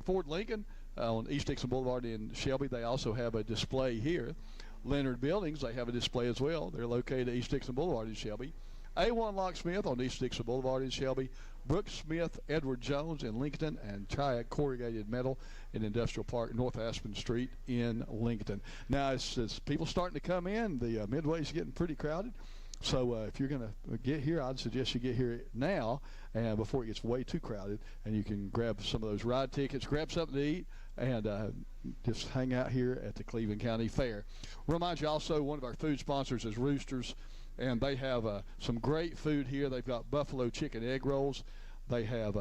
Ford Lincoln on East Dixon Boulevard in Shelby. They also have a display here. Leonard Buildings, they have a display as well. They're located at East Dixon Boulevard in Shelby. A1 Locksmith on East Dixon Boulevard in Shelby. Brooks Smith, Edward Jones in Lincoln, and Triad Corrugated Metal in Industrial Park, North Aspen Street in Lincoln. Now, as people starting to come in, the Midway's getting pretty crowded. So if you're going to get here, I'd suggest you get here now and before it gets way too crowded, and you can grab some of those ride tickets, grab something to eat, and just hang out here at the Cleveland County Fair. Remind you also, one of our food sponsors is Roosters, and they have some great food here. They've got buffalo chicken egg rolls. They have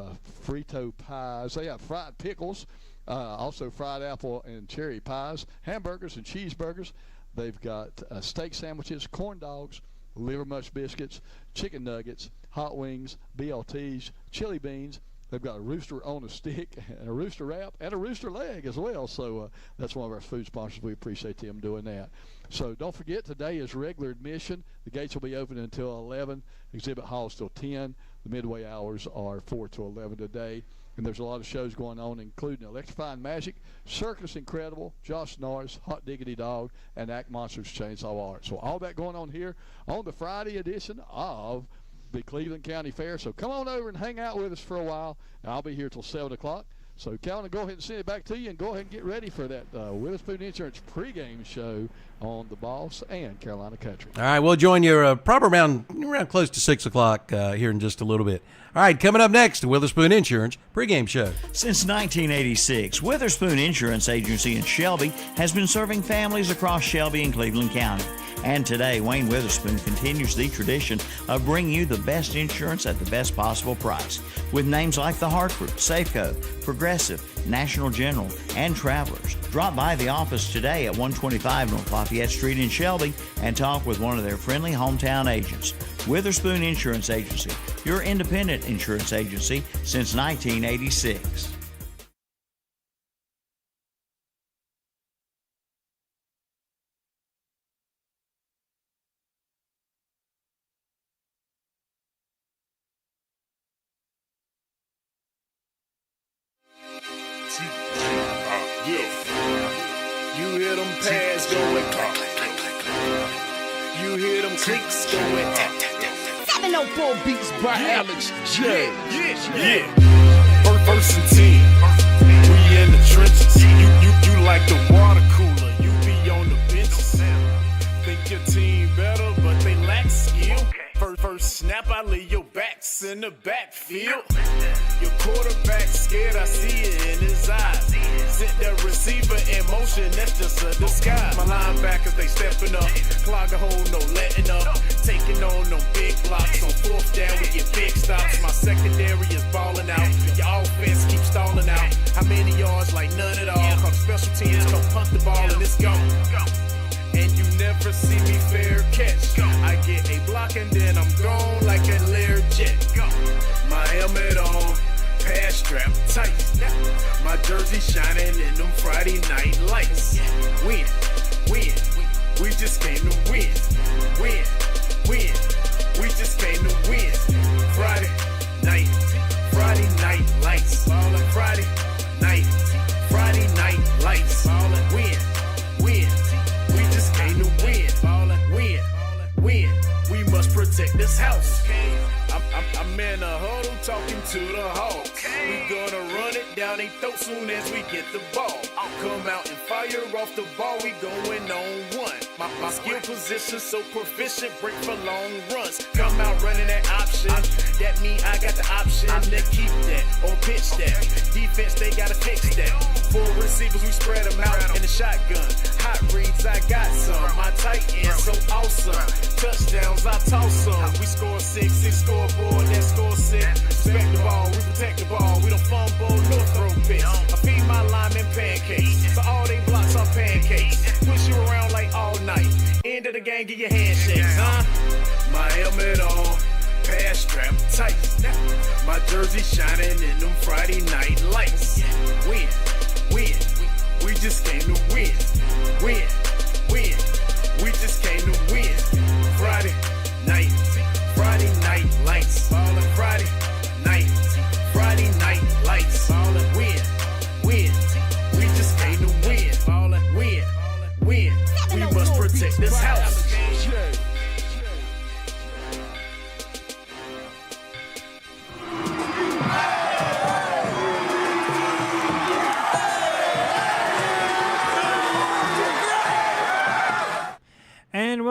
Frito pies. They have fried pickles, also fried apple and cherry pies, hamburgers and cheeseburgers. They've got steak sandwiches, corn dogs, liver mush biscuits, chicken nuggets, hot wings, BLTs, chili beans. They've got a rooster on a stick and a rooster wrap and a rooster leg as well. So that's one of our food sponsors. We appreciate them doing that. So don't forget, today is regular admission. The gates will be open until 11. Exhibit hall is till 10. The midway hours are 4 to 11 today. And there's a lot of shows going on, including Electrifying Magic, Circus Incredible, Josh Norris, Hot Diggity Dog, and Act Monsters Chainsaw Art. So all that going on here on the Friday edition of the Cleveland County Fair. So come on over and hang out with us for a while, and I'll be here till 7 o'clock. So, Calvin, go ahead and send it back to you, and go ahead and get ready for that Witherspoon Insurance pregame show on the Boss and Carolina Country. All right, we'll join you probably around close to 6 o'clock here in just a little bit. All right, coming up next, the Witherspoon Insurance pregame show. Since 1986, Witherspoon Insurance Agency in Shelby has been serving families across Shelby and Cleveland County. And today, Wayne Witherspoon continues the tradition of bringing you the best insurance at the best possible price. With names like The Hartford, Safeco, Progressive, National General, and Travelers. Drop by the office today at 125 North Lafayette Street in Shelby and talk with one of their friendly hometown agents. Witherspoon Insurance Agency, your independent insurance agency since 1986. You hear them pads going clack, clack, clack, clack, clack. You hear them clicks going tap, tap, tap. 704 beats by Alex J. Yeah. First and 10. We in the trenches. You like the water cooler. You be on the benches. Think your team better, but they lack skill. First snap, I leave your backs in the backfield. Your quarterback scared, I see it in his eyes. Sent the receiver in motion, that's just a disguise. My linebackers, they stepping up. Clog a hole, no letting up. Taking on them big blocks. On fourth down, we get big stops. My secondary is balling out. Your offense keeps stalling out. How many yards? Like none at all. Cause special teams come punt the ball and it's gone. And you never see me fair catch. I get a block and then I'm gone like a Lear jet. My helmet on, pass strap tight. My jersey shining in them Friday night lights. Win, we just came to win. Win, we just came to win. Friday night lights. Friday night lights. Win. We just came to win. Win. We must protect this house. I'm in a huddle talking to the Hawks. We gonna run it down their throat soon as we get the ball. Come out and fire off the ball, we going on one. My skill position so proficient, break for long runs. Come out running that option. That mean I got the option to keep that or pitch that. Defense, they gotta fix that. 4 receivers, we spread them out in the shotgun. Hot reads, I got some. My tight end, so awesome. Touchdowns, I toss some. We score 6, scoreboard, that score 6. Respect the ball, we protect the ball. We don't fumble, no throw picks. I feed my linemen pancakes, so all they blocks are pancakes. Push you around like all night. End of the game, get your handshakes, huh? My helmet on, pass strap tight. My jersey shining in them Friday night lights. Win. We just came to win. Win. We just came to win. Friday night lights. Friday night lights. Win.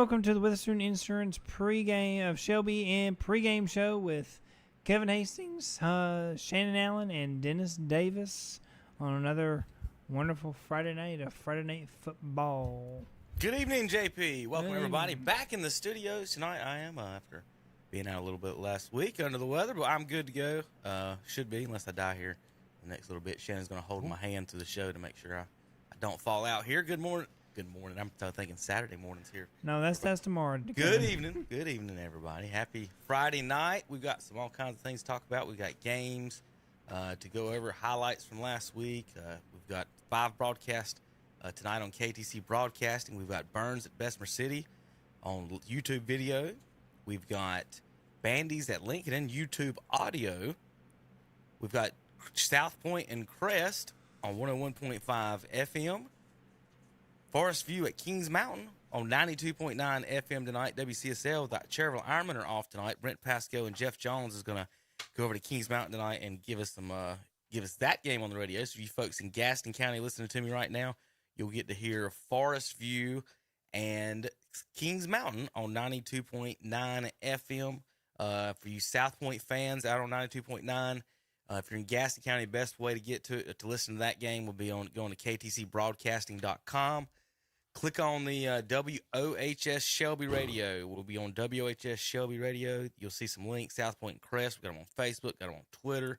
welcome to the Witherspoon Insurance pregame of Shelby and pregame show with Kevin Hastings, Shannon Allen, and Dennis Davis on another wonderful Friday night of Friday Night Football. Good evening, JP. Welcome, Hey. everybody. Back in the studios tonight. I am, after being out a little bit last week under the weather, but I'm good to go. Should be, unless I die here the next little bit. Shannon's going to hold my hand through the show to make sure I don't fall out here. Good morning. Good morning. I'm thinking Saturday morning's here. No, that's tomorrow. Good evening. Good evening, everybody. Happy Friday night. We've got all kinds of things to talk about. We've got games to go over, highlights from last week. We've got 5 broadcasts tonight on KTC Broadcasting. We've got Burns at Bessemer City on YouTube video. We've got Bandy's at Lincoln and YouTube audio. We've got South Point and Crest on 101.5 FM. Forest View at Kings Mountain on 92.9 FM tonight. WCSL, the Cherville Ironmen are off tonight. Brent Pasco and Jeff Jones is going to go over to Kings Mountain tonight and give us that game on the radio. So you folks in Gaston County listening to me right now, you'll get to hear Forest View and Kings Mountain on 92.9 FM. For you South Point fans out on 92.9, if you're in Gaston County, the best way to get to listen to that game will be going to ktcbroadcasting.com. Click on the WOHS Shelby Radio. We'll be on WOHS Shelby Radio. You'll see some links, South Point and Crest. We've got them on Facebook, got them on Twitter.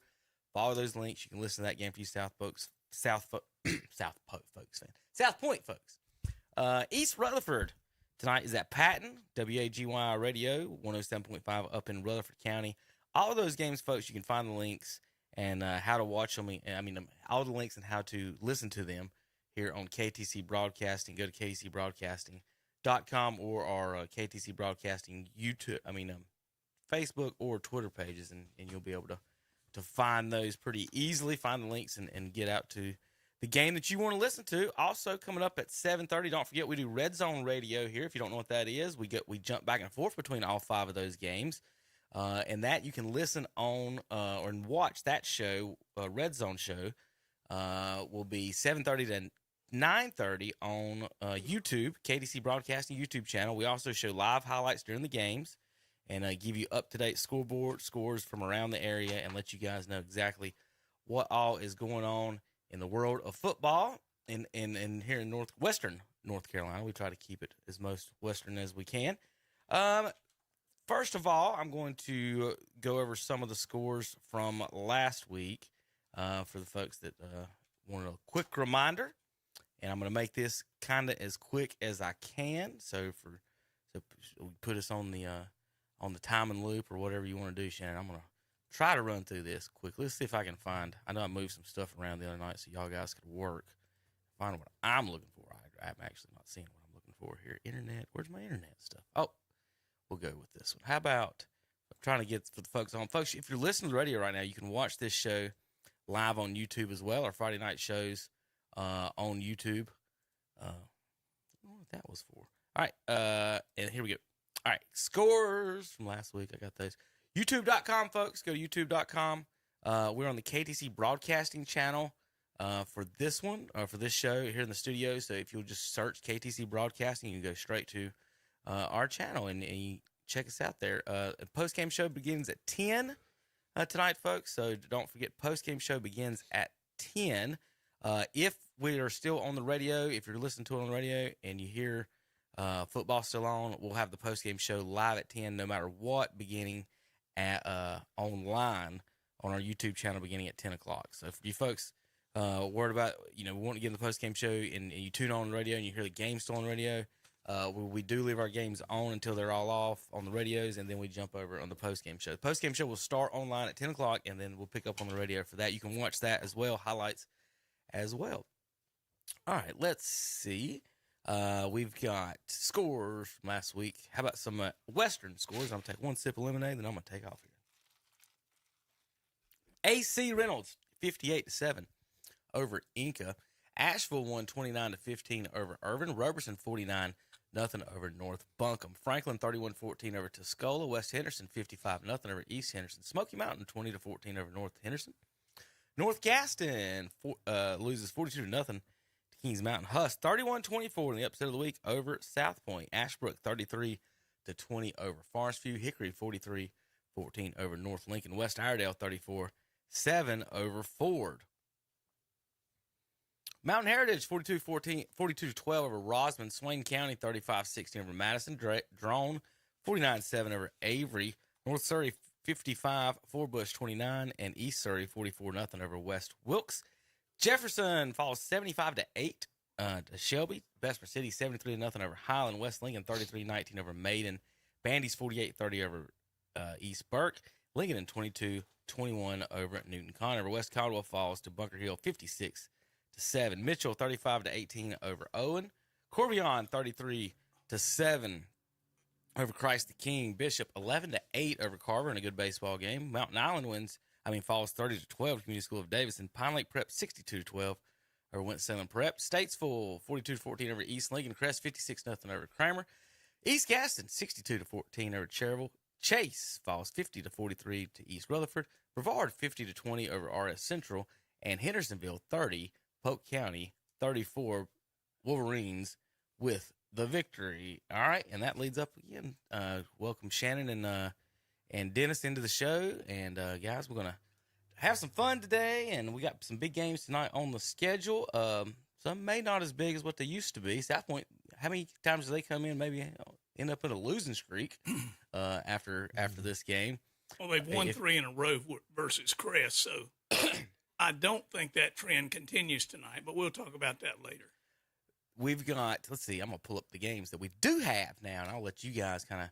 Follow those links. You can listen to that game for you South Point folks. East Rutherford tonight is at Patton, WAGY Radio, 107.5 up in Rutherford County. All of those games, folks, you can find the links and how to watch them. All the links and how to listen to them here on KTC Broadcasting. Go to ktcbroadcasting.com or our KTC Broadcasting YouTube, Facebook or Twitter pages, and you'll be able to find those pretty easily. Find the links and get out to the game that you want to listen to. Also coming up at 7:30. Don't forget we do Red Zone Radio here. If you don't know what that is, we jump back and forth between all 5 of those games, and that you can listen on or watch that show. Red Zone show will be 7:30 to 9:30 on YouTube, KTC Broadcasting YouTube channel. We also show live highlights during the games and give you up-to-date scoreboard scores from around the area and let you guys know exactly what all is going on in the world of football and here in Western North Carolina. We try to keep it as most Western as we can. First of all, I'm going to go over some of the scores from last week for the folks that want a quick reminder. And I'm going to make this kind of as quick as I can. So put us on the timing loop or whatever you want to do, Shannon. I'm going to try to run through this quickly. Let's see if I can find. I know I moved some stuff around the other night so y'all guys could find what I'm looking for. I'm actually not seeing what I'm looking for here. Internet. Where's my internet stuff? Oh, we'll go with this one. How about I'm trying to get for the folks on. Folks, if you're listening to the radio right now, you can watch this show live on YouTube as well. Our Friday night shows on YouTube. I don't know what that was for. All right, and here we go. All right, scores from last week. I got those. YouTube.com, folks. Go to YouTube.com. We're on the KTC Broadcasting channel for this one, for this show here in the studio. So if you'll just search KTC Broadcasting, you can go straight to our channel and you check us out there. Post-game show begins at 10 tonight, folks. So don't forget, post-game show begins at 10. If we are still on the radio, if you're listening to it on the radio and you hear football still on, we'll have the post-game show live at 10 no matter what, beginning at online on our YouTube channel beginning at 10 o'clock. So for you folks worried about, we want to get in the post-game show and you tune on the radio and you hear the game still on the radio, we do leave our games on until they're all off on the radios, and then we jump over on the post-game show. The post-game show will start online at 10 o'clock, and then we'll pick up on the radio for that. You can watch that as well, highlights as well. All right, let's see. We've got scores from last week. How about some Western scores? I'm going to take one sip of lemonade, then I'm going to take off here. AC Reynolds, 58-7 over Inca. Asheville won 29-15 over Irvin. Roberson, 49-0 over North Buncombe. Franklin, 31-14 over Tuscola. West Henderson, 55-0 over East Henderson. Smoky Mountain, 20-14 over North Henderson. North Gaston loses 42-0 to Kings Mountain. Huss 31-24 in the upset of the week over South Point. Ashbrook 33-20 over Forest View. Hickory 43-14 over North Lincoln. West Iredale 34-7 over Ford. Mountain Heritage 42-12 over Rosman. Swain County 35-16 over Madison. Drone 49-7 over Avery. North Surrey 55, Forbush 29, and East Surrey 44-0 over West Wilkes. Jefferson falls 75-8 to Shelby. Bessemer City 73-0 over Highland. West Lincoln 33-19 over Maiden. Bandy's 48-30 over East Burke. Lincoln 22-21 over Newton Conover. West Caldwell falls to Bunker Hill 56-7. Mitchell 35-18 over Owen. Corbion 33-7 over Christ the King. Bishop 11-8 over Carver in a good baseball game. Mountain Island falls 30-12 to Community School of Davidson. Pine Lake Prep 62-12 over Winston-Salem Prep. Statesville 42-14 over East Lincoln. Crest 56-0 over Kramer. East Gaston 62-14 over Cherryville. Chase falls 50-43 to East Rutherford. Brevard 50-20 over RS Central. And Hendersonville 30, Polk County 34. Wolverines with the victory. All right, and that leads up again. Welcome Shannon and Dennis into the show. And guys, we're gonna have some fun today, and we got some big games tonight on the schedule. Some may not as big as what they used to be. South Point, how many times do they come in? Maybe end up in a losing streak after this game. Well, they've won 3 in a row versus Crest, so I don't think that trend continues tonight. But we'll talk about that later. We've got, let's see, I'm going to pull up the games that we do have now, and I'll let you guys kind of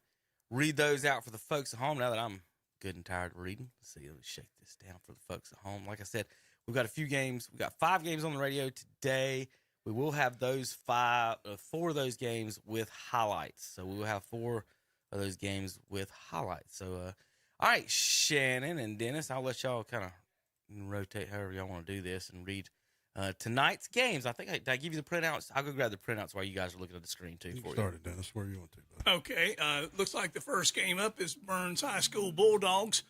read those out for the folks at home now that I'm good and tired of reading. Let's see, let me shake this down for the folks at home. Like I said, we've got a few games. We've got 5 games on the radio today. We will have those 4 of those games with highlights. So we will have 4 of those games with highlights. So, all right, Shannon and Dennis, I'll let y'all kind of rotate however y'all want to do this and read tonight's games. I think did I give you the printouts? I'll go grab the printouts while you guys are looking at the screen too. You started, Dennis. Where you want to? Bud? Okay. Looks like the first game up is Burns High School Bulldogs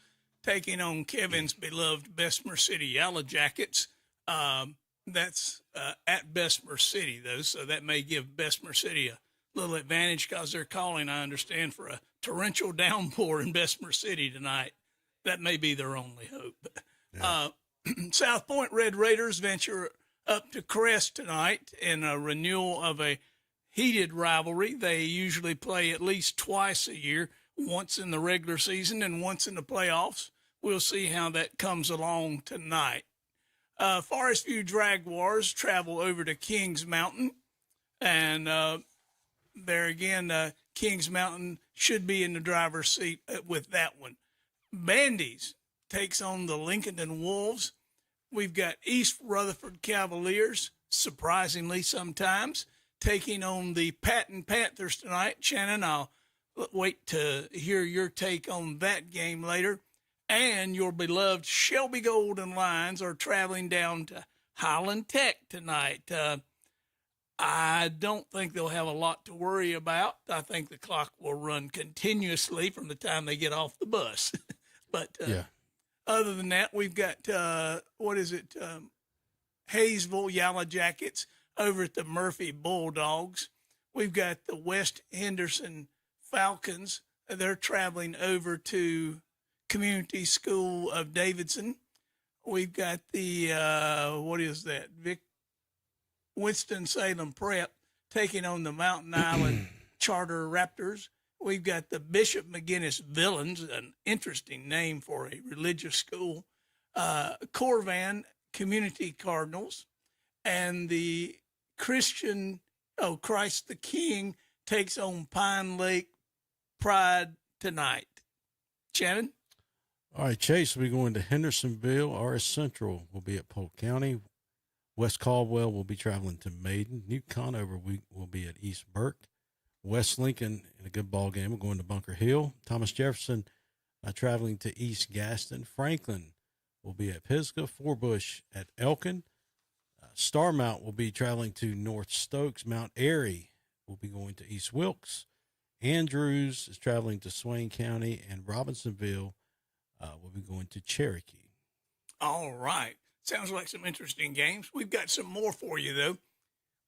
taking on Kevin's beloved Bessemer City Yellow Jackets. That's at Bessemer City though, so that may give Bessemer City a little advantage because they're calling, I understand, for a torrential downpour in Bessemer City tonight. That may be their only hope. Yeah. South Point Red Raiders venture up to Crest tonight in a renewal of a heated rivalry. They usually play at least twice a year, once in the regular season and once in the playoffs. We'll see how that comes along tonight. Forest View Jaguars travel over to Kings Mountain, and there again, Kings Mountain should be in the driver's seat with that one. Bandy's takes on the Lincoln Wolves. We've got East Rutherford Cavaliers, surprisingly sometimes, taking on the Patton Panthers tonight. Shannon, I'll wait to hear your take on that game later. And your beloved Shelby Golden Lions are traveling down to Highland Tech tonight. I don't think they'll have a lot to worry about. I think the clock will run continuously from the time they get off the bus. But yeah. Other than that, we've got, Hayesville Yellow Jackets over at the Murphy Bulldogs. We've got the West Henderson Falcons. They're traveling over to Community School of Davidson. We've got the, Winston-Salem Prep taking on the Mountain Island Charter Raptors. We've got the Bishop McGinnis Villains, an interesting name for a religious school, Corvan Community Cardinals, and the Christ the King takes on Pine Lake Pride tonight. Shannon? All right, Chase will be going to Hendersonville. RS Central will be at Polk County. West Caldwell will be traveling to Maiden. Newton Conover will be at East Burke. West Lincoln, in a good ball game, will going to Bunker Hill. Thomas Jefferson traveling to East Gaston. Franklin will be at Pisgah. Forbush at Elkin. Starmount will be traveling to North Stokes. Mount Airy will be going to East Wilkes. Andrews is traveling to Swain County. And Robinsonville will be going to Cherokee. All right. Sounds like some interesting games. We've got some more for you, though.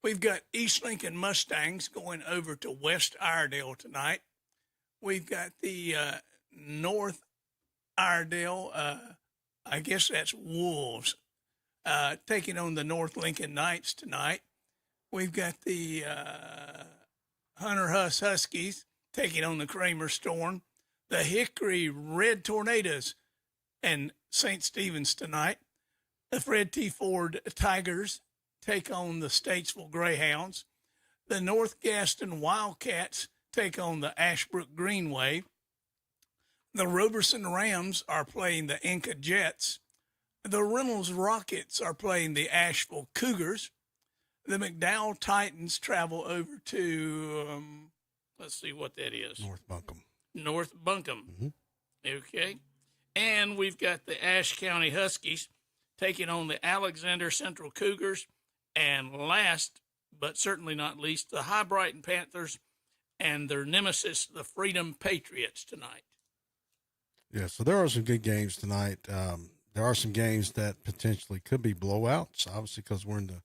We've got East Lincoln Mustangs going over to West Iredell tonight. We've got the North Iredell, I guess that's Wolves, taking on the North Lincoln Knights tonight. We've got the Hunter Huss Huskies taking on the Kramer Storm. The Hickory Red Tornadoes and St. Stephen's tonight. The Fred T. Ford Tigers take on the Statesville Greyhounds. The North Gaston Wildcats take on the Ashbrook Greenway. The Roberson Rams are playing the Inca Jets. The Reynolds Rockets are playing the Asheville Cougars. The McDowell Titans travel over to, let's see what that is. North Buncombe. North Buncombe. Okay. And we've got the Ashe County Huskies taking on the Alexander Central Cougars. And last, but certainly not least, the High Brighton Panthers and their nemesis, the Freedom Patriots, tonight. Yeah, so there are some good games tonight. There are some games that potentially could be blowouts, obviously, because we're in the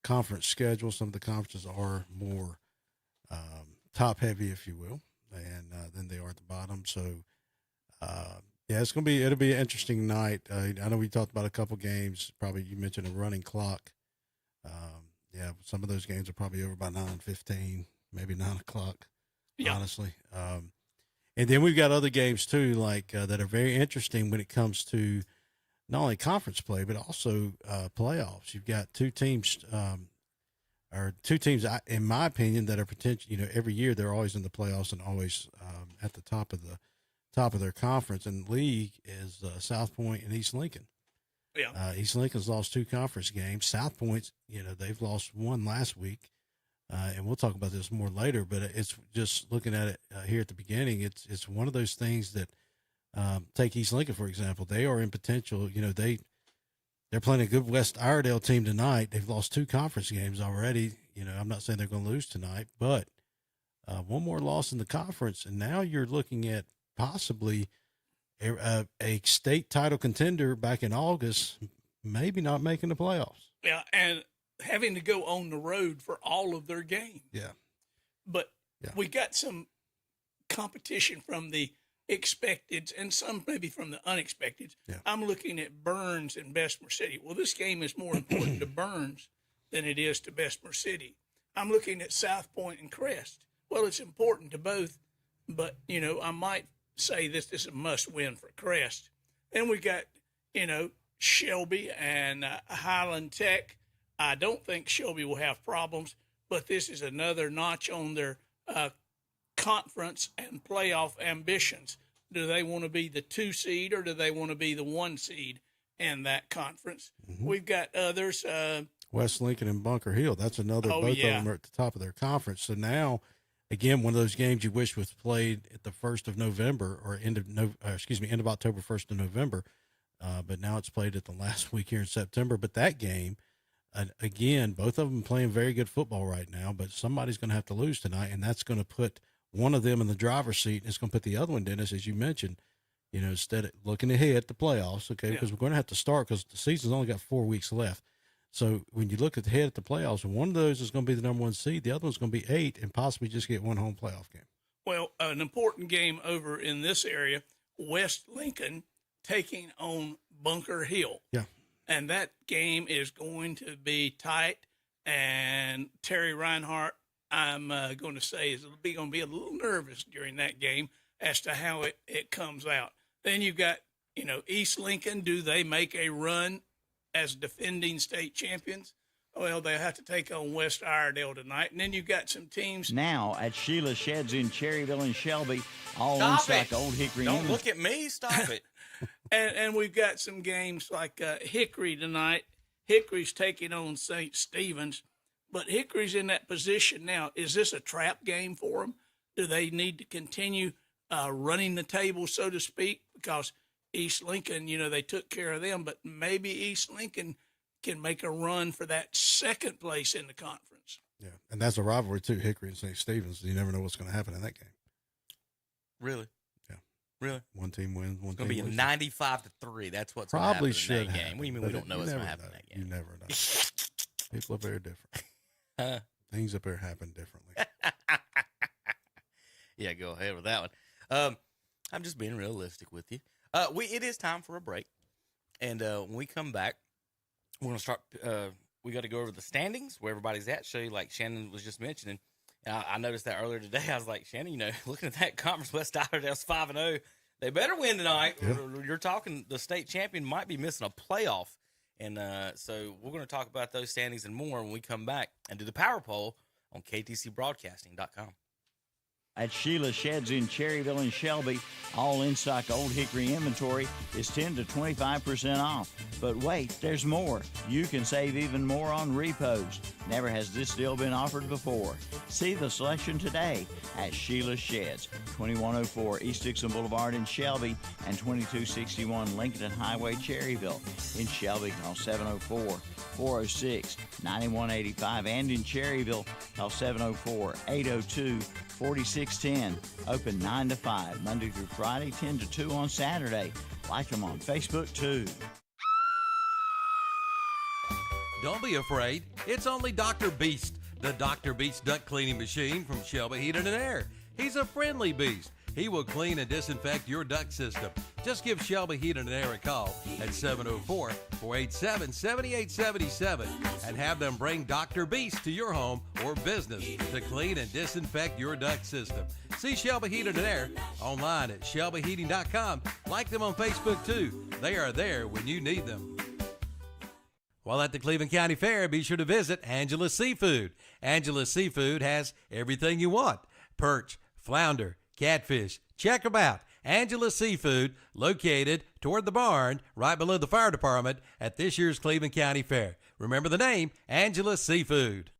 conference schedule. Some of the conferences are more top-heavy, if you will, and than they are at the bottom. So, yeah, it'll be an interesting night. I know we talked about a couple games. Probably you mentioned a running clock. Yeah, some of those games are probably over by 9:15, maybe 9 o'clock, honestly. And then we've got other games too, like that are very interesting when it comes to not only conference play but also playoffs. You've got two teams, in my opinion, that are potential. You know, every year they're always in the playoffs and always at the top of their conference. And league is South Point and East Lincoln. Yeah. East Lincoln's lost 2 conference games. South Point's, they've lost 1 last week. And we'll talk about this more later, but it's just looking at it here at the beginning. It's one of those things that take East Lincoln, for example. They are in potential. They're playing a good West Iredell team tonight. They've lost 2 conference games already. I'm not saying they're going to lose tonight, but 1 more loss in the conference, and now you're looking at possibly a state title contender back in August, maybe not making the playoffs. Yeah, and having to go on the road for all of their games. Yeah. But we got some competition from the expected and some maybe from the unexpected. Yeah. I'm looking at Burns and Bessemer City. Well, this game is more important to Burns than it is to Bessemer City. I'm looking at South Point and Crest. Well, it's important to both, but, I might say this is a must-win for Crest. Then we got, Shelby and Highland Tech. I don't think Shelby will have problems, but this is another notch on their conference and playoff ambitions. Do they want to be the 2 seed or do they want to be the 1 seed in that conference? We've got others. West Lincoln and Bunker Hill. That's another. Both of them are at the top of their conference. So now, again, one of those games you wish was played at the 1st of November or end of October, 1st of November. But now it's played at the last week here in September. But that game, again, both of them playing very good football right now, but somebody's going to have to lose tonight, and that's going to put one of them in the driver's seat, and it's going to put the other one, Dennis, as you mentioned, instead of looking ahead at the playoffs, okay, because we're going to have to start because the season's only got 4 weeks left. So when you look ahead at the playoffs, one of those is going to be the number 1 seed, the other one's going to be 8 and possibly just get 1 home playoff game. Well, an important game over in this area, West Lincoln taking on Bunker Hill. Yeah. And that game is going to be tight. And Terry Reinhardt, I'm going to say, is going to be a little nervous during that game as to how it comes out. Then you've got, East Lincoln. Do they make a run as defending state champions? Well, they have to take on West Iredell tonight. And then you've got some teams. Now at Sheila Sheds in Cherryville and Shelby, all Stop in stock it. Old Hickory. Don't look at me. Stop it. And we've got some games like Hickory tonight. Hickory's taking on St. Stephen's, but Hickory's in that position now. Is this a trap game for them? Do they need to continue running the table, so to speak? Because East Lincoln, they took care of them, but maybe East Lincoln can make a run for that 2nd place in the conference. Yeah, and that's a rivalry too, Hickory and St. Stephen's. You never know what's going to happen in that game. Really? Yeah. Really? One team wins, one It's team going to be loses. 95-3. That's what's Probably going to happen should in that game. happen. What do you mean but we don't know what's you going to never happen know. in that game? You never know. People are very different. Things up there happen differently. Yeah, go ahead with that one. I'm just being realistic with you. It is time for a break, and when we come back, we're gonna start. We got to go over the standings where everybody's at. Show you, like Shannon was just mentioning. And I noticed that earlier today. I was like, Shannon, looking at that Conference West Iredale's 5-0. They better win tonight. Yeah. You're talking the state champion might be missing a playoff, and so we're going to talk about those standings and more when we come back and do the power poll on ktcbroadcasting.com. At Sheila Sheds in Cherryville and Shelby, all in-stock Old Hickory inventory is 10 to 25% off. But wait, there's more. You can save even more on repos. Never has this deal been offered before. See the selection today at Sheila Sheds, 2104 East Dixon Boulevard in Shelby and 2261 Lincoln Highway, Cherryville. In Shelby, call 704-406-9185. And in Cherryville, call 704-802-4610. Open 9 to 5, Monday through Friday, 10 to 2 on Saturday. Like them on Facebook, too. Don't be afraid. It's only Dr. Beast, the Dr. Beast duct cleaning machine from Shelby Heating and Air. He's a friendly beast. He will clean and disinfect your duct system. Just give Shelby Heating and Air a call at 704-487-7877 and have them bring Dr. Beast to your home or business to clean and disinfect your duct system. See Shelby Heating and Air online at shelbyheating.com. Like them on Facebook too. They are there when you need them. While at the Cleveland County Fair, be sure to visit Angela's Seafood. Angela's Seafood has everything you want. Perch, flounder, catfish. Check them out. Angela's Seafood, located toward the barn, right below the fire department at this year's Cleveland County Fair. Remember the name, Angela's Seafood.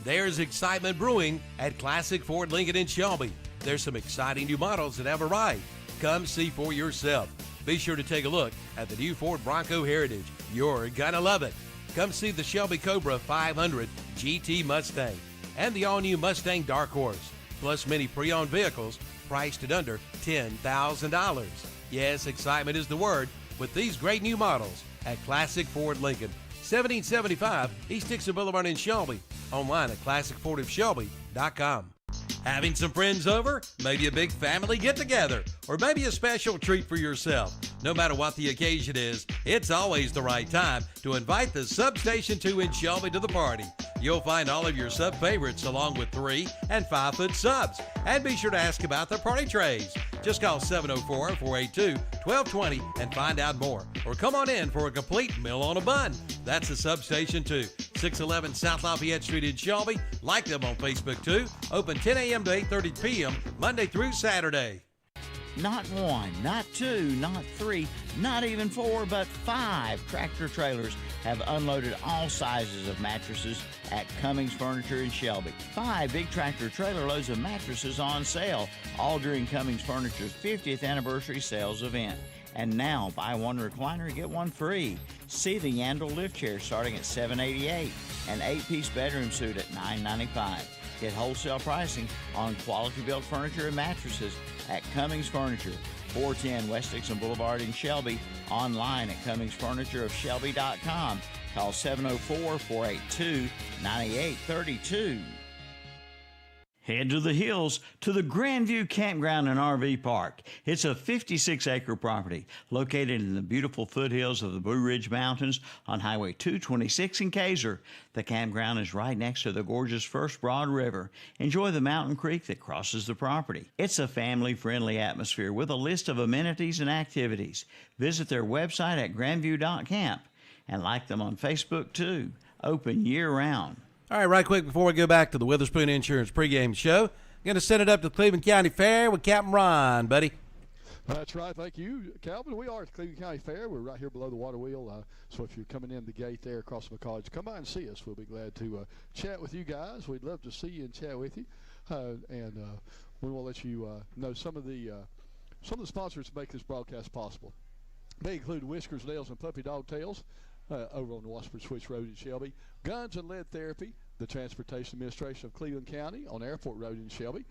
There's excitement brewing at Classic Ford Lincoln in Shelby. There's some exciting new models that have arrived. Come see for yourself. Be sure to take a look at the new Ford Bronco Heritage. You're gonna love it. Come see the Shelby Cobra 500 GT Mustang and the all-new Mustang Dark Horse, plus many pre-owned vehicles priced at under $10,000. Yes, excitement is the word with these great new models at Classic Ford Lincoln, 1775 East Dixon Boulevard in Shelby. Online at classicfordofshelby.com. Having some friends over, maybe a big family get-together, or maybe a special treat for yourself. No matter what the occasion is, it's always the right time to invite the Substation 2 in Shelby to the party. You'll find all of your sub favorites along with 3 and 5 foot subs. And be sure to ask about their party trays. Just call 704-482-1220 and find out more. Or come on in for a complete meal on a bun. That's the Substation 2, 611 South Lafayette Street in Shelby. Like them on Facebook too. Open 10 a.m. to 8:30 p.m. Monday through Saturday. Not 1, not 2, not 3, not even 4, but 5 tractor trailers have unloaded all sizes of mattresses at Cummings Furniture in Shelby. 5 big tractor trailer loads of mattresses on sale, all during Cummings Furniture's 50th anniversary sales event. And now, buy one recliner, get one free. See the Yandel lift chair starting at $788, an 8-piece bedroom suite at $995. Get wholesale pricing on quality-built furniture and mattresses at Cummings Furniture, 410 West Dixon Boulevard in Shelby. Online at CummingsFurnitureofShelby.com. Call 704-482-9832. Head to the hills to the Grandview Campground and RV Park. It's a 56-acre property located in the beautiful foothills of the Blue Ridge Mountains on Highway 226 in Kaiser. The campground is right next to the gorgeous First Broad River. Enjoy the mountain creek that crosses the property. It's a family-friendly atmosphere with a list of amenities and activities. Visit their website at grandview.camp and like them on Facebook too. Open year-round. All right, right quick before we go back to the Witherspoon Insurance pregame show, I'm going to send it up to the Cleveland County Fair with Captain Ron, buddy. That's right. Thank you, Calvin. We are at the Cleveland County Fair. We're right here below the water wheel. So if you're coming in the gate there across the college, come by and see us. We'll be glad to chat with you guys. We'd love to see you and chat with you. And we will let you know some of the sponsors that make this broadcast possible. They include Whiskers, Nails, and Puppy Dog Tails over on the Washburn Switch Road in Shelby. Guns and Lead Therapy, the Transportation Administration of Cleveland County on Airport Road in Shelby.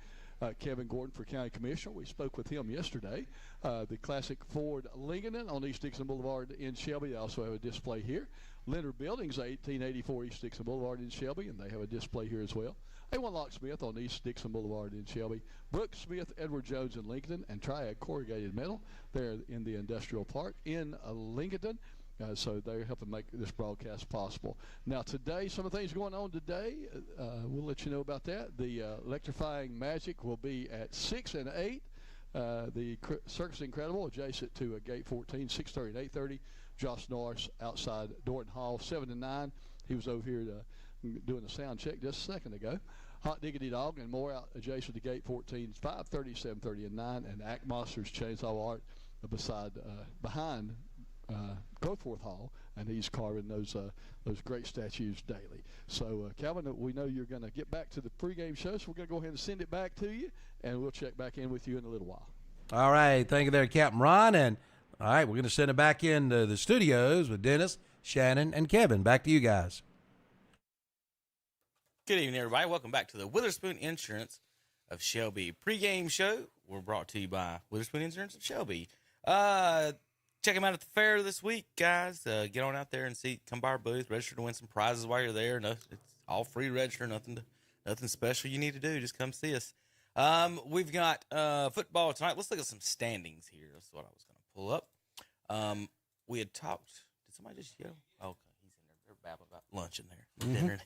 Kevin Gordon for County Commissioner. We spoke with him yesterday. The Classic Ford Lincoln on East Dixon Boulevard in Shelby. They also have a display here Leonard Buildings, 1884 East Dixon Boulevard in Shelby, and they have a display here as well. A1 Locksmith on East Dixon Boulevard in Shelby. Brooks Smith, Edward Jones in Lincoln, and Triad Corrugated Metal there in the Industrial Park in Lincoln. So they're helping make this broadcast possible. Now today, some of the things going on today, we'll let you know about that. The Electrifying Magic will be at 6 and 8. The Circus Incredible adjacent to Gate 14, 6:30 and 8:30. Josh Norris outside Dorton Hall, 7 and 9. He was over here doing a sound check just a second ago. Hot Diggity Dog and more out adjacent to Gate 14, 5:30, 7:30, and 9. And Act Monsters Chainsaw Art behind Goforth Hall, and he's carving those great statues daily. So, Calvin, we know you're going to get back to the pregame show, so we're going to go ahead and send it back to you, and we'll check back in with you in a little while. All right. Thank you there, Captain Ron. And, all right, we're going to send it back into the studios with Dennis, Shannon, and Kevin. Back to you guys. Good evening, everybody. Welcome back to the Witherspoon Insurance of Shelby pregame show. We're brought to you by Witherspoon Insurance of Shelby. Check them out at the fair this week, guys. Get on out there and come by our booth. Register to win some prizes while you're there. No, it's all free register. Nothing special you need to do. Just come see us. We've got football tonight. Let's look at some standings here. That's what I was going to pull up. We had talked. Did somebody just yell? Oh, okay, he's in there. They're babbling about lunch in there. Dinner.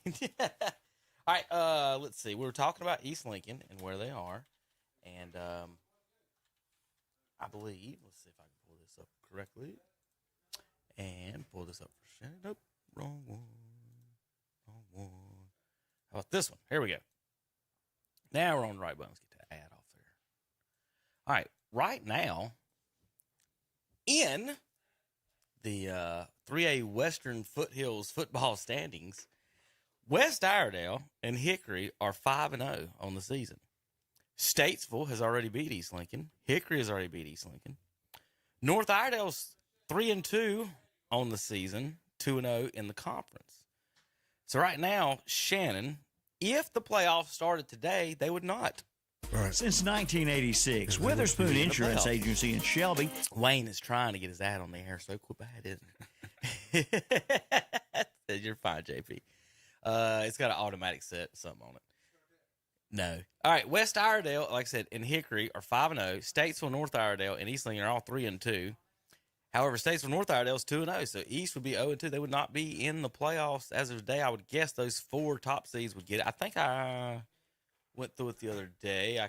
All right. Let's see. We were talking about East Lincoln and where they are, and I believe. Let's see if I can pull this up correctly and pull this up for Shannon. Nope, wrong one. How about this one? Here we go. Now we're on the right button. Let's get that ad off there. All right, right now in the 3A Western Foothills football standings, West Iredale and Hickory are 5-0 on the season. Statesville has already beat East Lincoln. Hickory has already beat East Lincoln. North Iredale's 3-2 on the season, 2-0 in the conference. So right now, Shannon, if the playoffs started today, they would not. Right. Since 1986, Witherspoon Insurance Agency in Shelby. Wayne is trying to get his ad on the air, so quit bad, isn't it? You're fine, JP. It's got an automatic set, something on it. No. All right, West Iredale, like I said, and Hickory are 5-0. Statesville, North Iredale, and East Lincoln are all 3-2. However, Statesville, North Iredale is 2-0, so East would be 0-2. They would not be in the playoffs as of today. I would guess those 4 top seeds would get it. I think I went through it the other day. I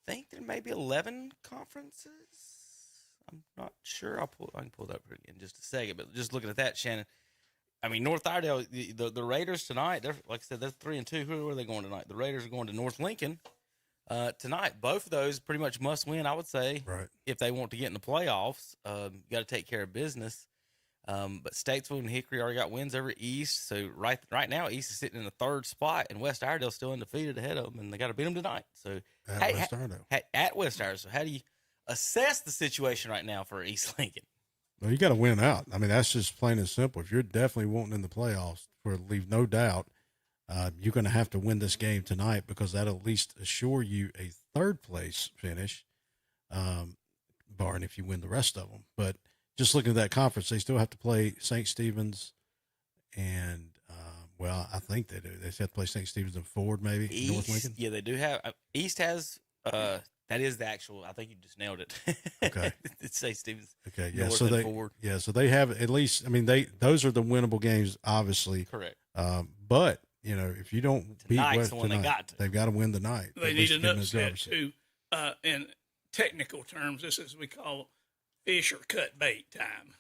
think there may be 11 conferences. I'm not sure. I can pull that up in just a second. But just looking at that, Shannon, I mean, North Iredale, the Raiders tonight, they're, like I said, they're 3-2. Who are they going tonight? The Raiders are going to North Lincoln tonight. Both of those pretty much must win, I would say, right, if they want to get in the playoffs. You got to take care of business. But Statesville and Hickory already got wins over East. So right now, East is sitting in the 3rd spot, and West Iredale's still undefeated ahead of them, and they got to beat them tonight. So West Iredale. At West Iredale. So how do you assess the situation right now for East Lincoln? Well, you got to win out. I mean, that's just plain and simple. If you're definitely wanting in the playoffs, for leave no doubt, you're going to have to win this game tonight, because that'll at least assure you a 3rd place finish, barring if you win the rest of them. But just looking at that conference, they still have to play St. Stephen's and, well, I think they do. They have to play St. Stephen's and Ford, maybe, East, North Lincoln. Yeah, they do have. East has, that is the actual, I think you just nailed it. Okay. It's St. Stephen's. Okay, yeah, North so and Ford. so they have at least, I mean, those are the winnable games, obviously. Correct. But, you know, if you don't beat West the one tonight, they've got to win the night. They need an upset, too. In technical terms, this is we call fish or cut bait time.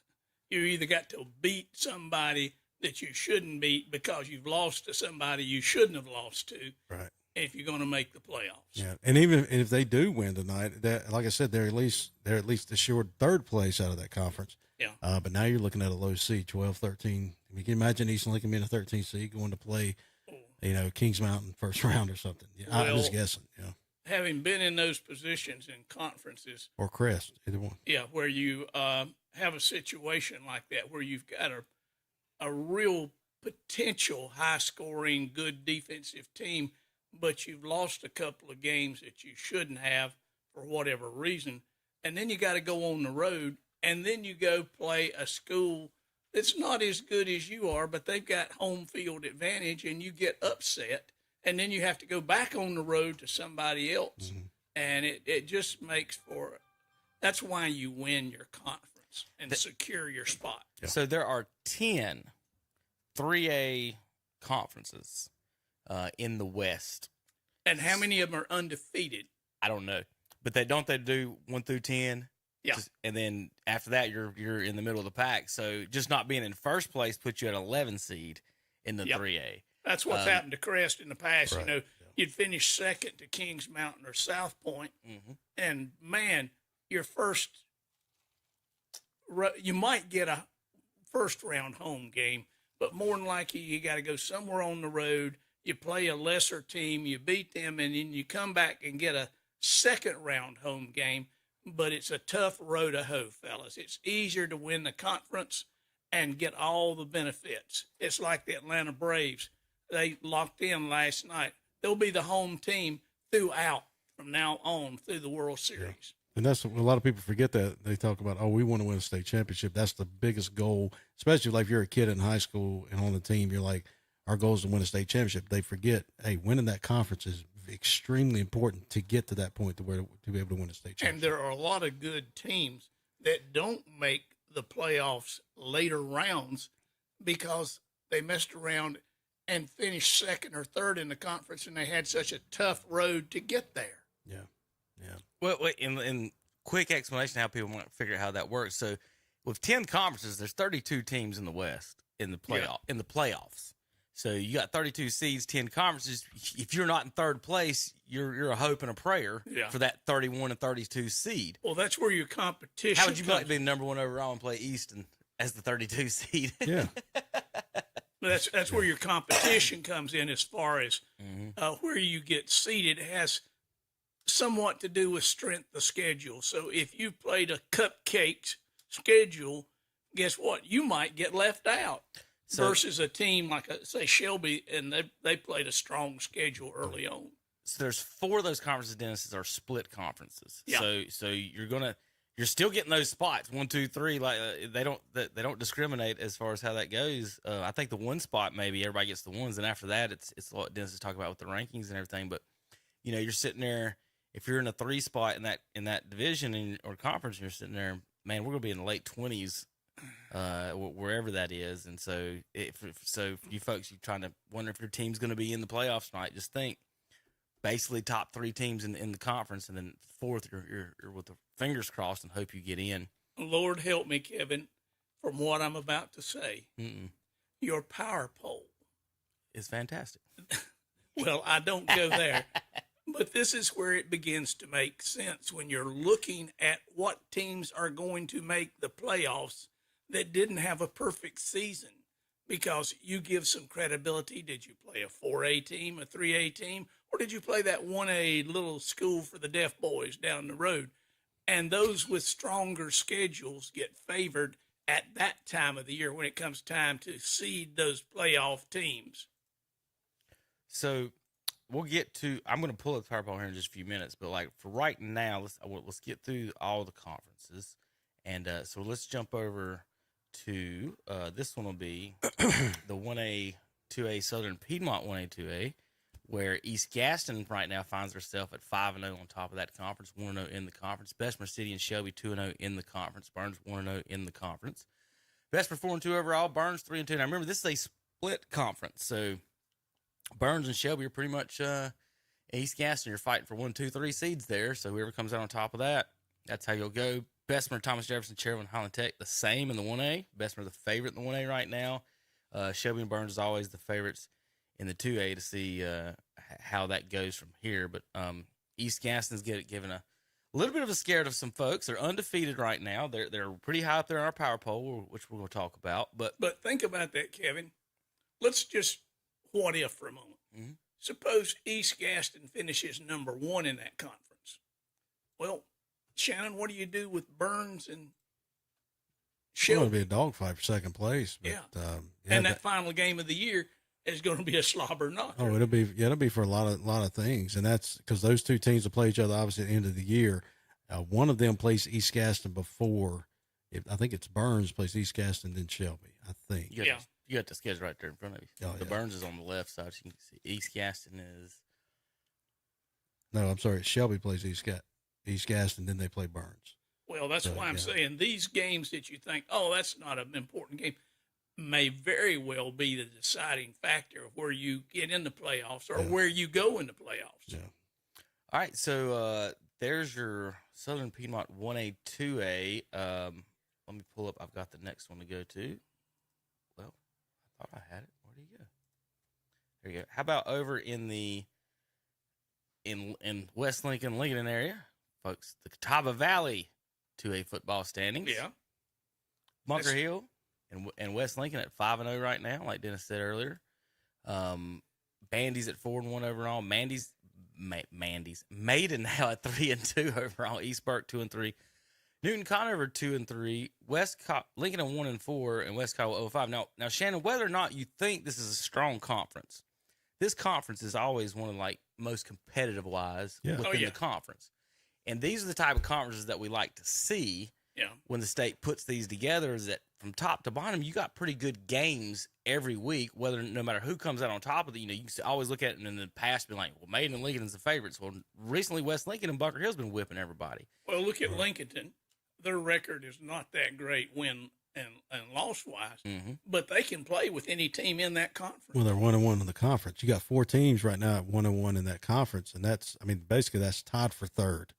You either got to beat somebody that you shouldn't beat because you've lost to somebody you shouldn't have lost to. Right. If you're going to make the playoffs. Yeah, and even if they do win tonight, that, like I said, they're at least assured 3rd place out of that conference. Yeah. But now you're looking at a low seed, 12, 13. You can imagine East Lincoln being a 13 seed going to play, Kings Mountain first round or something. Yeah, I'm just guessing. Yeah. Having been in those positions in conferences, or Crest, either one. Yeah, where you have a situation like that, where you've got a real potential high-scoring, good defensive team, but you've lost a couple of games that you shouldn't have for whatever reason, and then you got to go on the road, and then you go play a school that's not as good as you are, but they've got home field advantage, and you get upset, and then you have to go back on the road to somebody else. And it just makes for – that's why you win your conference and secure your spot. So there are 10 3A conferences in the West. And how many of them are undefeated? I don't know. But they do 1 through 10? Yeah. And then after that, you're in the middle of the pack. So just not being in first place puts you at 11 seed in the 3A. That's what's happened to Crest in the past. Right. You know, you'd finish second to Kings Mountain or South Point, and man, your first, you might get a first round home game, but more than likely you got to go somewhere on the road. You play a lesser team, you beat them, and then you come back and get a second round home game. But it's a tough road to hoe, fellas. It's easier to win the conference and get all the benefits. It's like the Atlanta Braves. They locked in last night. They'll be the home team throughout from now on through the World Series. Yeah. And that's a lot of people forget that. They talk about, we want to win a state championship. That's the biggest goal, especially like if you're a kid in high school and on the team, you're like, our goal is to win a state championship. They forget, hey, winning that conference is extremely important to get to that point to be able to win a state championship. And there are a lot of good teams that don't make the playoffs later rounds because they messed around and finished second or third in the conference, and they had such a tough road to get there. Yeah. Well, in quick explanation how people might figure out how that works. So with 10 conferences, there's 32 teams in the West in the playoffs. So you got 32 seeds, 10 conferences. If you're not in third place, you're a hope and a prayer for that 31 and 32 seed. Well, that's where your competition. How would you like to be number one overall and play Easton as the 32 seed? Yeah. That's where your competition comes in as far as where you get seated. It has somewhat to do with strength of schedule. So if you played a cupcake schedule, guess what? You might get left out. Versus a team like, say, Shelby, and they played a strong schedule early on. So there's 4 of those conferences, Dennis, are split conferences. Yeah. So you're still getting those spots 1, 2, 3. Like they don't discriminate as far as how that goes. I think the 1 spot maybe everybody gets the ones, and after that it's what Dennis is talking about with the rankings and everything. But you know, you're sitting there if you're in a 3 spot in that division or conference, you're sitting there, man, we're gonna be in the late 20s. Wherever that is, and so you folks, you're trying to wonder if your team's going to be in the playoffs tonight. Just think, basically top 3 teams in the conference, and then 4th you're with the fingers crossed and hope you get in. Lord help me, Kevin, from what I'm about to say. Your power poll is fantastic. Well, I don't go there, but this is where it begins to make sense when you're looking at what teams are going to make the playoffs that didn't have a perfect season, because you give some credibility. Did you play a 4A team, a 3A team, or did you play that 1A little school for the deaf boys down the road? And those with stronger schedules get favored at that time of the year when it comes time to seed those playoff teams. So we'll get to, I'm going to pull up the power poll here in just a few minutes, but like for right now, let's get through all the conferences. And so let's jump over to this one will be the 1A, 2A Southern Piedmont 1A, 2A, where East Gaston right now finds herself at 5-0 on top of that conference, 1-0 in the conference. Bessemer City and Shelby 2-0 in the conference. Burns 1-0 in the conference. Bessemer 4-2 overall. Burns 3-2. Now remember, this is a split conference, so Burns and Shelby are pretty much East Gaston. You're fighting for 1, 2, 3 seeds there. So whoever comes out on top of that, that's how you'll go. Bessemer, Thomas Jefferson, Cherville, and Highland Tech, the same in the 1A. Bessemer the favorite in the 1A right now. Shelby and Burns is always the favorites in the 2A to see how that goes from here. But East Gaston's given a little bit of a scare to some folks. They're undefeated right now. They're pretty high up there in our power poll, which we're going to talk about. But think about that, Kevin. Let's just what if for a moment. Mm-hmm. Suppose East Gaston finishes number 1 in that conference. Well, Shannon, what do you do with Burns and Shelby? It's going to be a dogfight for second place. But, and that final game of the year is going to be a slobber knocker. Oh, it'll be for a lot of things, and that's because those 2 teams will play each other obviously at the end of the year. One of them plays East Gaston before. I think it's Burns plays East Gaston, then Shelby. I think. You got the schedule right there in front of you. Oh, the yeah. Burns is on the left side. So you can see East Gaston is. No, I'm sorry. Shelby plays East Gaston, then they play Burns. Well, that's So, why I'm yeah. saying these games that you think, oh, that's not an important game, may very well be the deciding factor of where you get in the playoffs or Yeah. where you go in the playoffs. Yeah. All right, so there's your Southern Piedmont 1A, 2A. Let me pull up. I've got the next one to go to. Well, I thought I had it. Where did he go? There you go. How about over in the in West Lincoln area, folks? The Catawba Valley 2A football standings. Yeah. Bunker Hill and West Lincoln at 5-0 right now, like Dennis said earlier. Bandy's at 4-1 overall. Maiden now at 3-2 overall. East Burke 2-3. Newton Conover 2-3. Lincoln at 1-4, and West Kyle 0-5. Now, Shannon, whether or not you think this is a strong conference, this conference is always one of like most competitive wise within the conference, and these are the type of conferences that we like to see. Yeah. When the state puts these together, is that from top to bottom, you got pretty good games every week, no matter who comes out on top of it. You know, you can always look at it in the past, be like, well, Maiden and Lincoln is the favorites. Well, recently, West Lincoln and Bunker Hill's been whipping everybody. Well, look at Lincoln. Their record is not that great win and loss wise, but they can play with any team in that conference. Well, they're 1-1 in the conference. You got 4 teams right now at 1-1 in that conference, and basically that's tied for third.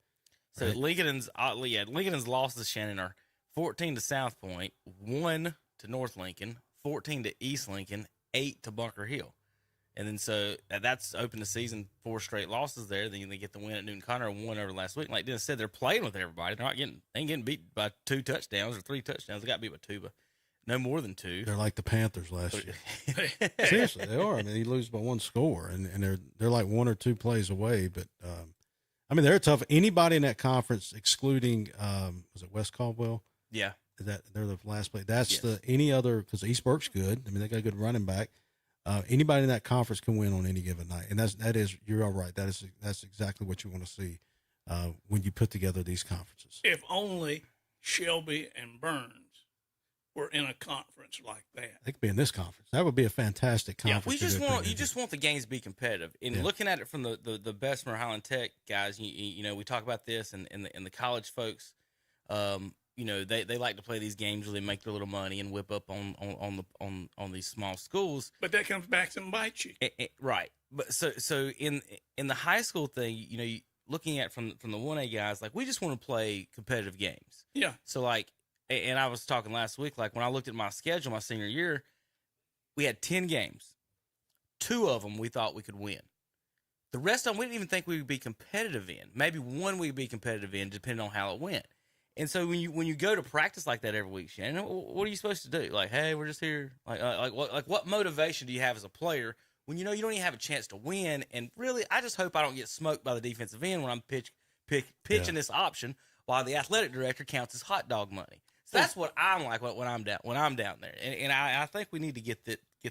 So right? Lincoln's losses, Shannon, are 14 to South Point, 1 to North Lincoln, 14 to East Lincoln, 8 to Bunker Hill. And then so that's opened the season 4 straight losses there. Then they get the win at Newton Conner and 1 over last week. Like Dennis said, they're playing with everybody. They ain't getting beat by 2 touchdowns or 3 touchdowns. They got beat by 2, but no more than 2. They're like the Panthers last year. Seriously, they are. I mean, you lose by 1 score, and they're like 1 or 2 plays away. But they're tough. Anybody in that conference, excluding was it West Caldwell? Yeah, that they're the last play. That's any other, because East Burke's good. I mean, they got a good running back. Anybody in that conference can win on any given night, and you're all right. That's exactly what you want to see when you put together these conferences. If only Shelby and Burns were in a conference like that. They could be in this conference. That would be a fantastic conference. You just want the games to be competitive. And looking at it from the Bessemer Highland Tech guys, you know, we talk about this, and the college folks, you know, they like to play these games where they make their little money and whip up on these small schools. But that comes back to bite you. Right. But so in the high school thing, you know, looking at from the 1A guys, like, we just want to play competitive games. Yeah. So like, and I was talking last week, like when I looked at my schedule my senior year, we had 10 games. 2 of them we thought we could win. The rest of them we didn't even think we would be competitive in. Maybe 1 we'd be competitive in, depending on how it went. And so when you go to practice like that every week, Shannon, what are you supposed to do? Like, hey, we're just here. Like what motivation do you have as a player when you know you don't even have a chance to win? And really, I just hope I don't get smoked by the defensive end when I'm pitching this option while the athletic director counts his hot dog money. So that's what I'm like when I'm down there. And I think we need to get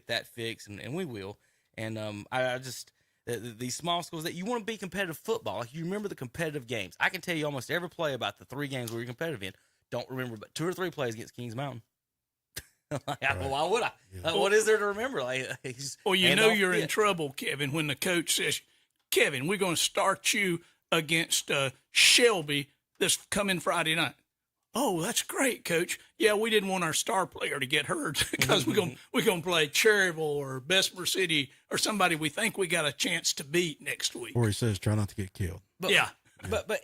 that fixed, and we will. And I just these small schools that you want to be competitive football. Like, you remember the competitive games. I can tell you almost every play about the 3 games we were competitive in. Don't remember but 2 or 3 plays against Kings Mountain. Why would I? Yeah. What is there to remember? Like, you know you're in trouble, Kevin, when the coach says, Kevin, we're going to start you against Shelby this coming Friday night. Oh, that's great, Coach. Yeah, we didn't want our star player to get hurt because we're gonna play Cherryville or Bessemer City or somebody we think we got a chance to beat next week. Or he says, try not to get killed. But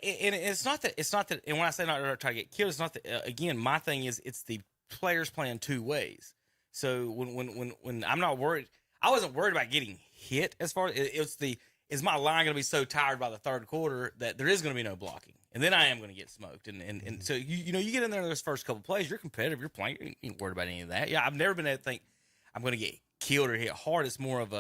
it's not that. And when I say not to try to get killed, it's not that. Again, my thing is it's the players playing 2 ways. So when I'm not worried, I wasn't worried about getting hit. As far as is my line going to be so tired by the 3rd quarter that there is going to be no blocking. And then I am going to get smoked. And so, you know, you get in there those first couple plays, you're competitive, you're playing, you ain't worried about any of that. Yeah, I've never been able to think I'm going to get killed or hit hard. It's more of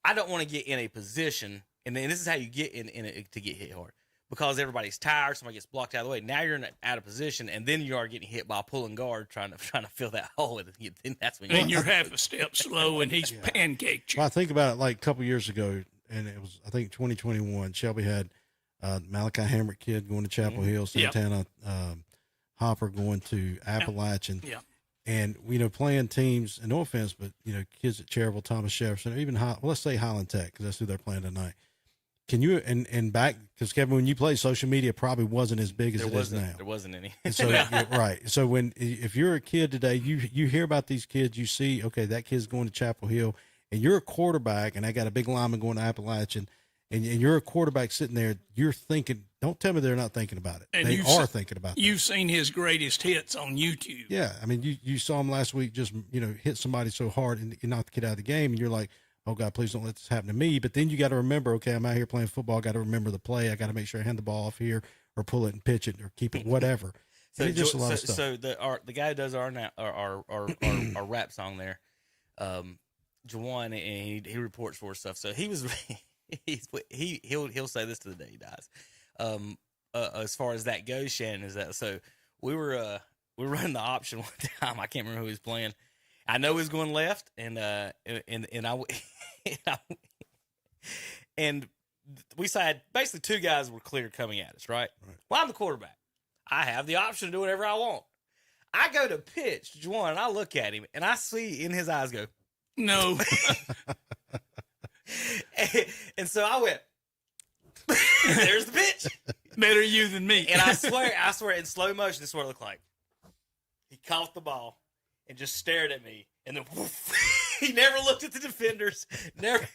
I don't want to get in a position, and then this is how you get to get hit hard. Because everybody's tired, somebody gets blocked out of the way. Now you're out of position, and then you are getting hit by a pulling guard trying to fill that hole. And that's when you're half a step slow, and he's pancaked you. Well, I think about it like a couple years ago, and it was, I think, 2021. Shelby had Malachi Hamrick kid going to Chapel Hill, Santana Hopper going to Appalachian. Yeah. And, playing teams, and no offense, but, kids at Cherryville, Thomas Jefferson, or even, let's say Highland Tech, because that's who they're playing tonight. Can you, and back, because Kevin, when you played, social media probably wasn't as big as it is now. There wasn't any. And so, right. So if you're a kid today, you hear about these kids, you see, okay, that kid's going to Chapel Hill, and you're a quarterback, and I got a big lineman going to Appalachian, and you're a quarterback sitting there, you're thinking, don't tell me they're not thinking about it. And they are thinking about it. You've seen his greatest hits on YouTube. Yeah. I mean, you saw him last week just, hit somebody so hard and knock the kid out of the game, and you're like, oh, God, please don't let this happen to me. But then you got to remember, okay, I'm out here playing football. I got to remember the play. I got to make sure I hand the ball off here or pull it and pitch it or keep it, whatever. So just a lot of stuff. So the guy who does our rap song there, Jawan, and he reports for stuff. So he was he'll say this to the day he dies. As far as that goes, Shannon, is that so? We were running the option one time. I can't remember who he was playing. I know he was going left, and we said basically two guys were clear coming at us, right? Well, I'm the quarterback. I have the option to do whatever I want. I go to pitch to Juwan, and I look at him, and I see in his eyes go, no. and so I went, there's the pitch. Better you than me. And I swear, in slow motion, this is what it looked like. He caught the ball and just stared at me, and then woof, he never looked at the defenders. Never.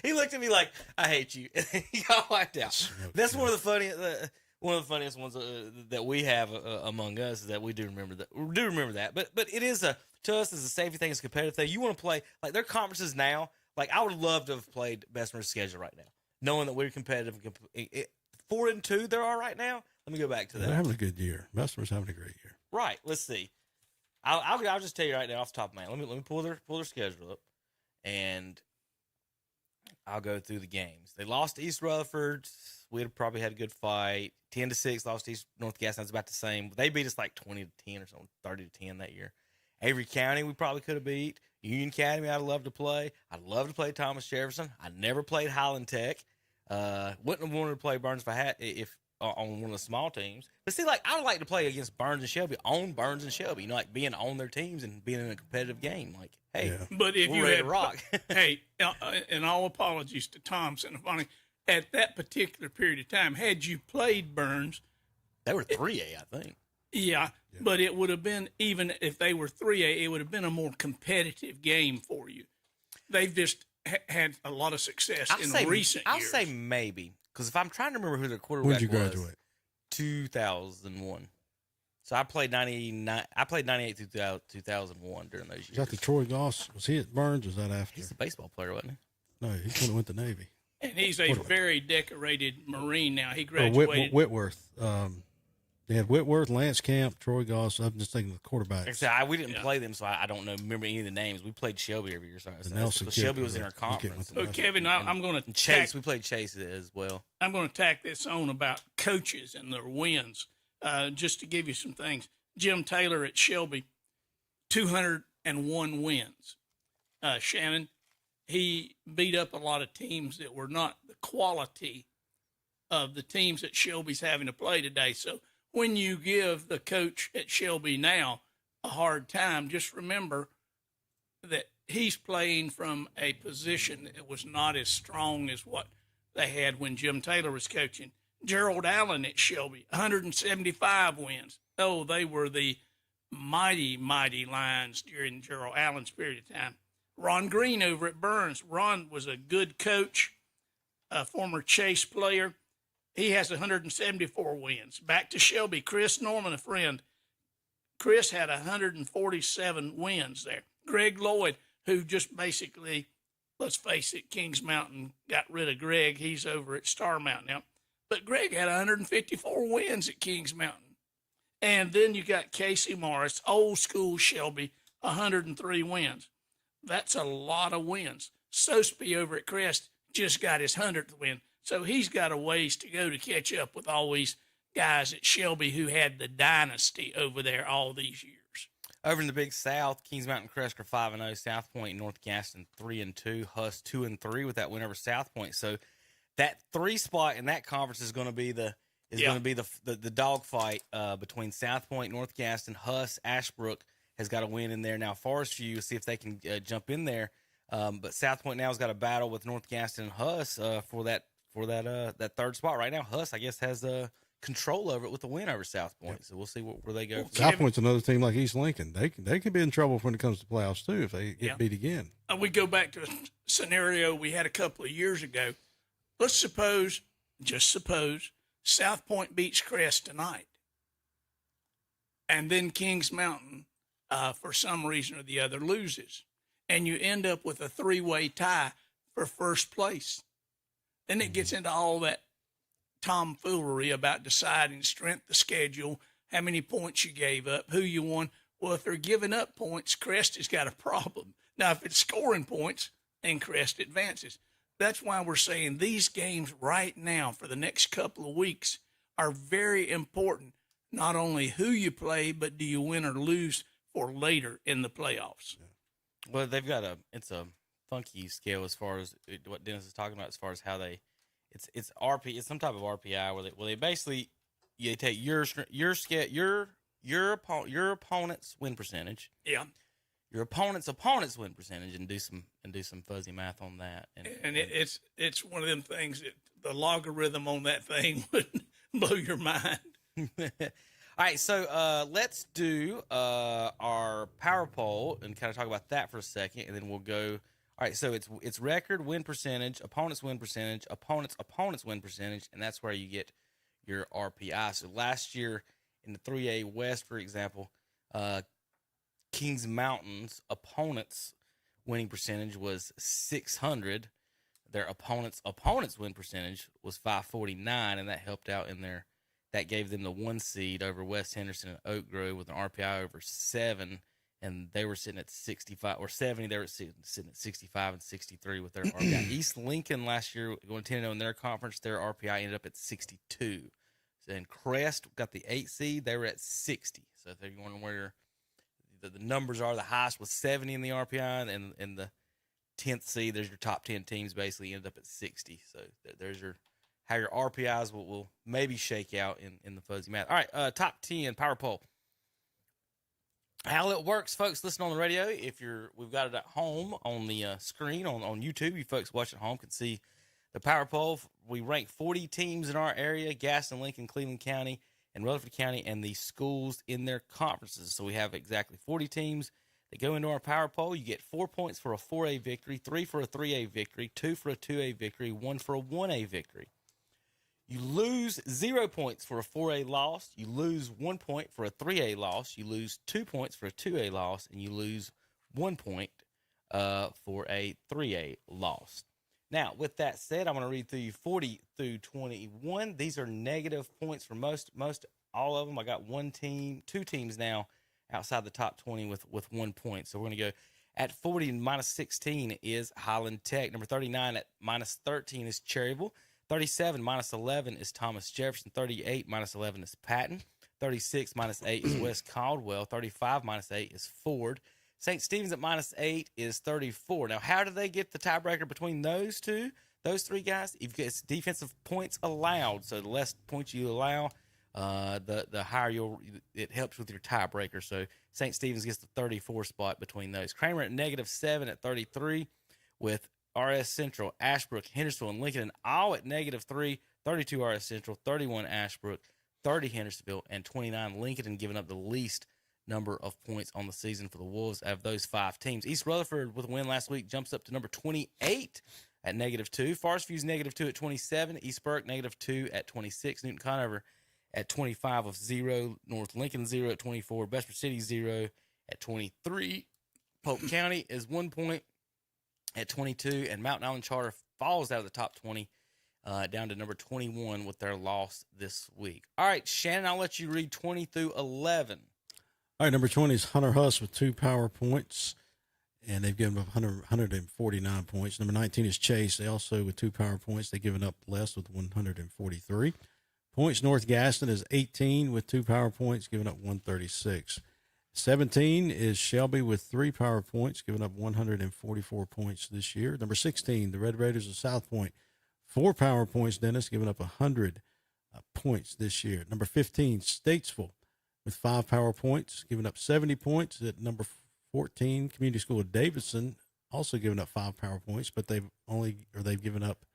He looked at me like, "I hate you," and he got wiped out. That's one of the funniest ones that we have among us is that we do remember that. We do remember that, but it is to us as a safety thing, it's a competitive thing. You want to play like their conferences now. Like I would love to have played Bessemer's schedule right now, knowing that we're competitive. 4-2 there are right now. Let me go back to that. They're having a good year. Bessemer's having a great year. Right. Let's see. I'll just tell you right now off the top of my head. Let me pull their schedule up, and I'll go through the games. They lost to East Rutherford. We'd probably had a good fight. 10-6 lost to East North Gaston. It's about the same. They beat us like 20-10 or something, 30-10 that year. Avery County we probably could have beat. Union Academy I'd love to play. I'd love to play Thomas Jefferson. I never played Highland Tech. Wouldn't have wanted to play Burns if on one of the small teams. But see, like I would like to play against Burns and Shelby, on Burns and Shelby. Like being on their teams and being in a competitive game. Like, hey, but if we're you ready had to rock. hey, and all apologies to Thompson. At that particular period of time, had you played Burns, they were 3A, I think. Yeah, but it would have been, even if they were 3A, it would have been a more competitive game for you. They've just had a lot of success in recent years. I'll say maybe, because if I'm trying to remember who their quarterback was. When did you graduate? 2001. So I played 99. I played 98 through 2001 during those years. Is that the Troy Goss? Was he at Burns? Or was that after? He's a baseball player, wasn't he? No, he could have went to Navy. And he's a very decorated Marine now. He graduated. Whitworth. They had Whitworth, Lance Camp, Troy Goss. I'm just thinking of the quarterbacks. We didn't play them, so I don't remember any of the names. We played Shelby every year. So Nelson Shelby was in our conference. So, Kevin, I'm going to Chase. We played Chase as well. I'm going to tack this on about coaches and their wins, just to give you some things. Jim Taylor at Shelby, 201 wins. Shannon, he beat up a lot of teams that were not the quality of the teams that Shelby's having to play today. So when you give the coach at Shelby now a hard time, just remember that he's playing from a position that was not as strong as what they had when Jim Taylor was coaching. Gerald Allen at Shelby, 175 wins. Oh, they were the mighty, mighty Lions during Gerald Allen's period of time. Ron Green over at Burns. Ron was a good coach, a former Chase player. He has 174 wins. Back to Shelby, Chris Norman, a friend. Chris had 147 wins there. Greg Lloyd, who just basically, let's face it, Kings Mountain got rid of Greg. He's over at Star Mountain now. But Greg had 154 wins at Kings Mountain. And then you got Casey Morris, old school Shelby, 103 wins. That's a lot of wins. Sosby over at Crest just got his 100th win. So he's got a ways to go to catch up with all these guys at Shelby who had the dynasty over there all these years. Over in the Big South, Kings Mountain Crest are 5-0, South Point, North Gaston 3-2, Huss 2-3 with that win over South Point. So that 3 spot in that conference is going to be is going to be the dog fight between South Point, North Gaston, Huss, Ashbrook has got a win in there. Now Forest View, see if they can jump in there. But South Point now has got a battle with North Gaston and Huss for that third spot. Right now, Huss, I guess, has control over it with the win over South Point. Yep. So we'll see where they go. South Point's another team like East Lincoln. They could be in trouble when it comes to playoffs too if they get beat again. We go back to a scenario we had a couple of years ago. Let's suppose, just suppose, South Point beats Crest tonight, and then Kings Mountain, for some reason or the other, loses, and you end up with a three-way tie for first place. Then it gets into all that tomfoolery about deciding strength of schedule, how many points you gave up, who you won. Well, if they're giving up points, Crest has got a problem. Now, if it's scoring points, then Crest advances. That's why we're saying these games right now for the next couple of weeks are very important. Not only who you play, but do you win or lose for later in the playoffs. Well, they've got it's a funky scale as far as what Dennis is talking about, as far as how it's some type of RPI where they basically you take your opponent's win percentage. Yeah. Your opponent's win percentage and do some fuzzy math on that. And it's one of them things that the logarithm on that thing would blow your mind. All right, so let's do our power poll and kind of talk about that for a second, and then we'll go. All right, so it's record win percentage, opponent's win percentage, opponent's win percentage, and that's where you get your RPI. So last year in the 3A West, for example, Kings Mountain's opponent's winning percentage was 600. Their opponent's win percentage was 549, and that helped out in their. That gave them the 1 seed over West Henderson and Oak Grove with an RPI over 7, and they were sitting at 65 or 70. They were sitting at 65 and 63 with their RPI. East Lincoln last year going 10-0 in their conference, their RPI ended up at 62. So then Crest got the 8 seed, they were at 60. So if you're wondering where the numbers are, the highest was 70 in the RPI, and the 10th seed, there's your top 10 teams, basically ended up at 60. So there's your how your RPIs will maybe shake out in the fuzzy math. All right, top 10 power poll. How it works, folks, listen on the radio. We've got it at home on the screen on YouTube. You folks watching at home can see the power poll. We rank 40 teams in our area: Gaston, Lincoln, Cleveland County, and Rutherford County, and the schools in their conferences. So we have exactly 40 teams that go into our power poll. You get 4 points for a 4A victory, 3 for a 3A victory, 2 for a 2A victory, 1 for a 1A victory. You lose 0 points for a 4A loss. You lose 1 point for a 3A loss. You lose 2 points for a 2A loss, and you lose 1 point for a 3A loss. Now, with that said, I'm going to read through you 40 through 21. These are negative points for most all of them. I got 2 teams now outside the top 20 with 1 point. So we're going to go at 40 and minus 16 is Highland Tech. Number 39 at minus 13 is Cherryville. 37 minus 11 is Thomas Jefferson. 38 minus 11 is Patton. 36 minus 8 is West Caldwell. 35 minus 8 is Ford. St. Stephen's at minus 8 is 34. Now, how do they get the tiebreaker between those three guys? You've got defensive points allowed. So the less points you allow, the higher it helps with your tiebreaker. So St. Stephen's gets the 34 spot between those. Kramer at -7 at 33 with RS Central, Ashbrook, Hendersonville, and Lincoln, and all at -3, 32 RS Central, 31 Ashbrook, 30 Hendersonville, and 29 Lincoln, and giving up the least number of points on the season for the Wolves out of those 5 teams. East Rutherford, with a win last week, jumps up to number 28 at -2. Forest View's -2 at 27. East Burke -2 at 26. Newton Conover at 25 of 0. North Lincoln 0 at 24. Bessemer City 0 at 23. Polk County is 1 point at 22, and Mountain Island Charter falls out of the top 20 down to number 21 with their loss this week. All right, Shannon, I'll let you read 20 through 11. All right, number 20 is Hunter Huss with 2 power points, and they've given up 149 points. Number 19 is Chase. They also, with 2 power points, they've given up less with 143 points. North Gaston is 18 with 2 power points, giving up 136. 17 is Shelby with 3 power points, giving up 144 points this year. Number 16, the Red Raiders of South Point, 4 power points, Dennis, giving up 100 points this year. Number 15, Statesville, with 5 power points, giving up 70 points. At number 14, Community School of Davidson, also giving up 5 power points, but they've given up,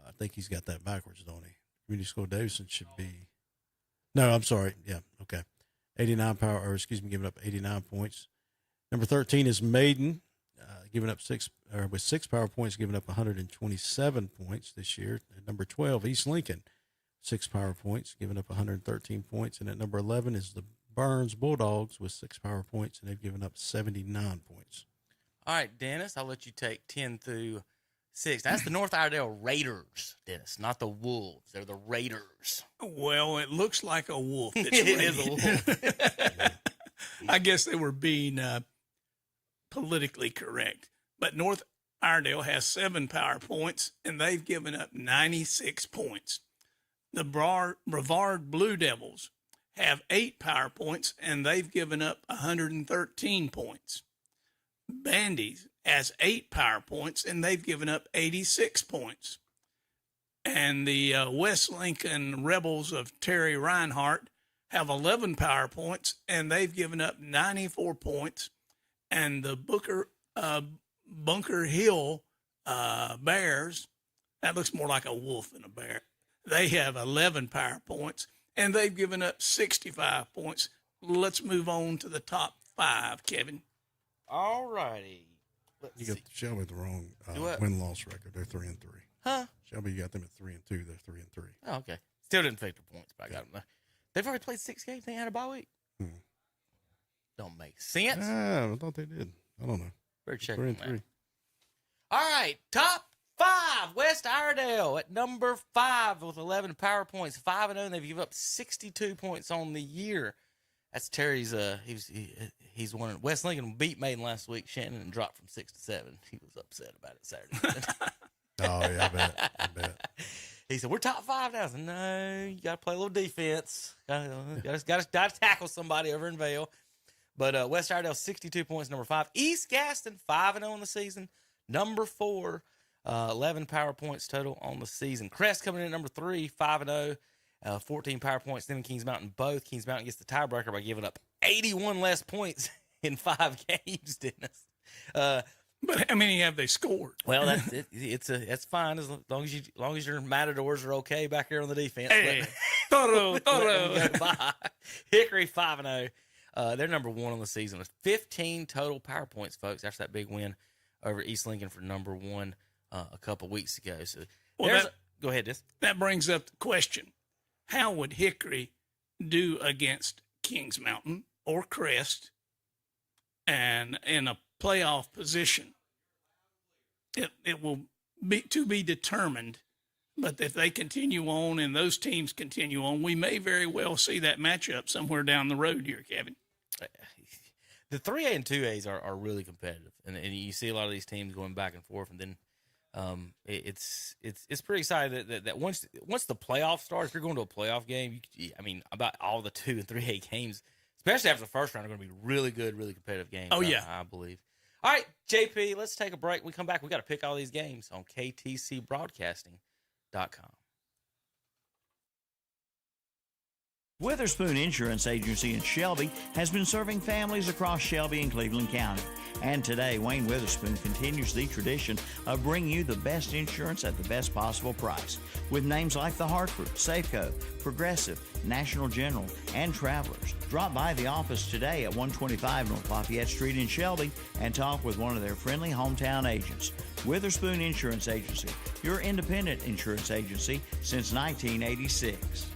I think he's got that backwards, don't he? Community School of Davidson should be, no, I'm sorry. Yeah. Okay. Giving up 89 points. Number 13 is Maiden, giving up 6 power points, giving up 127 points this year. At number 12, East Lincoln, 6 power points, giving up 113 points. And at number 11 is the Burns Bulldogs with 6 power points, and they've given up 79 points. All right, Dennis, I'll let you take 10 through 6. That's the North Iredell Raiders, Dennis, not the Wolves. They're the Raiders. Well, it looks like a wolf. It's It is a wolf. I guess they were being politically correct. But North Iredell has 7 power points, and they've given up 96 points. The Brevard Blue Devils have 8 power points, and they've given up 113 points. Bandy's has 8 power points, and they've given up 86 points. And the West Lincoln Rebels of Terry Reinhardt have 11 power points, and they've given up 94 points. And the Bunker Hill Bears, that looks more like a wolf than a bear. They have 11 power points, and they've given up 65 points. Let's move on to the top 5, Kevin. All righty. You got Shelby the wrong win-loss record. They're 3-3. Huh? Shelby, you got them at 3-2. They're 3-3. Oh, okay. Still didn't factor points, but I got them there. They've already played 6 games. They had a bye week. Don't make sense. I thought they did. I don't know. Better check 3-3. All right, top 5. West Iredell at number 5 with 11 power points, 5-0, and they've given up 62 points on the year. That's Terry's. He's won. West Lincoln beat Maiden last week, Shannon, and dropped from 6 to 7. He was upset about it Saturday. Oh yeah, I bet. He said, "We're top 5 now." I said, "No, you got to play a little defense. Got to tackle somebody over in Vale." But West Iredell 62 points, number 5. East Gaston 5-0 on the season, number 4. 11 power points total on the season. Crest coming in at number 3, 5-0. 14 power points. Them and Kings Mountain both. Kings Mountain gets the tiebreaker by giving up 81 less points in 5 games, Dennis. But how many have they scored? Well, that's fine as long as your Matadors are okay back here on the defense. Hey, Toro. Hickory 5-0. They're number 1 on the season with 15 total power points, folks. After that big win over East Lincoln for number 1 a couple weeks ago. So go ahead, Dennis. That brings up the question: how would Hickory do against Kings Mountain or Crest, and in a playoff position? It will be to be determined. But if they continue on and those teams continue on, we may very well see that matchup somewhere down the road here, Kevin. The 3A and 2As are really competitive, and you see a lot of these teams going back and forth, and then it's pretty exciting that once the playoffs start, if you're going to a playoff game, about all the 2 and 3A games, especially after the first round, are going to be really good, really competitive games. Oh yeah, I believe. All right, JP, let's take a break. When we come back, we got to pick all these games on KTCBroadcasting.com. Witherspoon Insurance Agency in Shelby has been serving families across Shelby and Cleveland County. And today, Wayne Witherspoon continues the tradition of bringing you the best insurance at the best possible price. With names like The Hartford, Safeco, Progressive, National General, and Travelers. Drop by the office today at 125 North Lafayette Street in Shelby and talk with one of their friendly hometown agents. Witherspoon Insurance Agency, your independent insurance agency since 1986.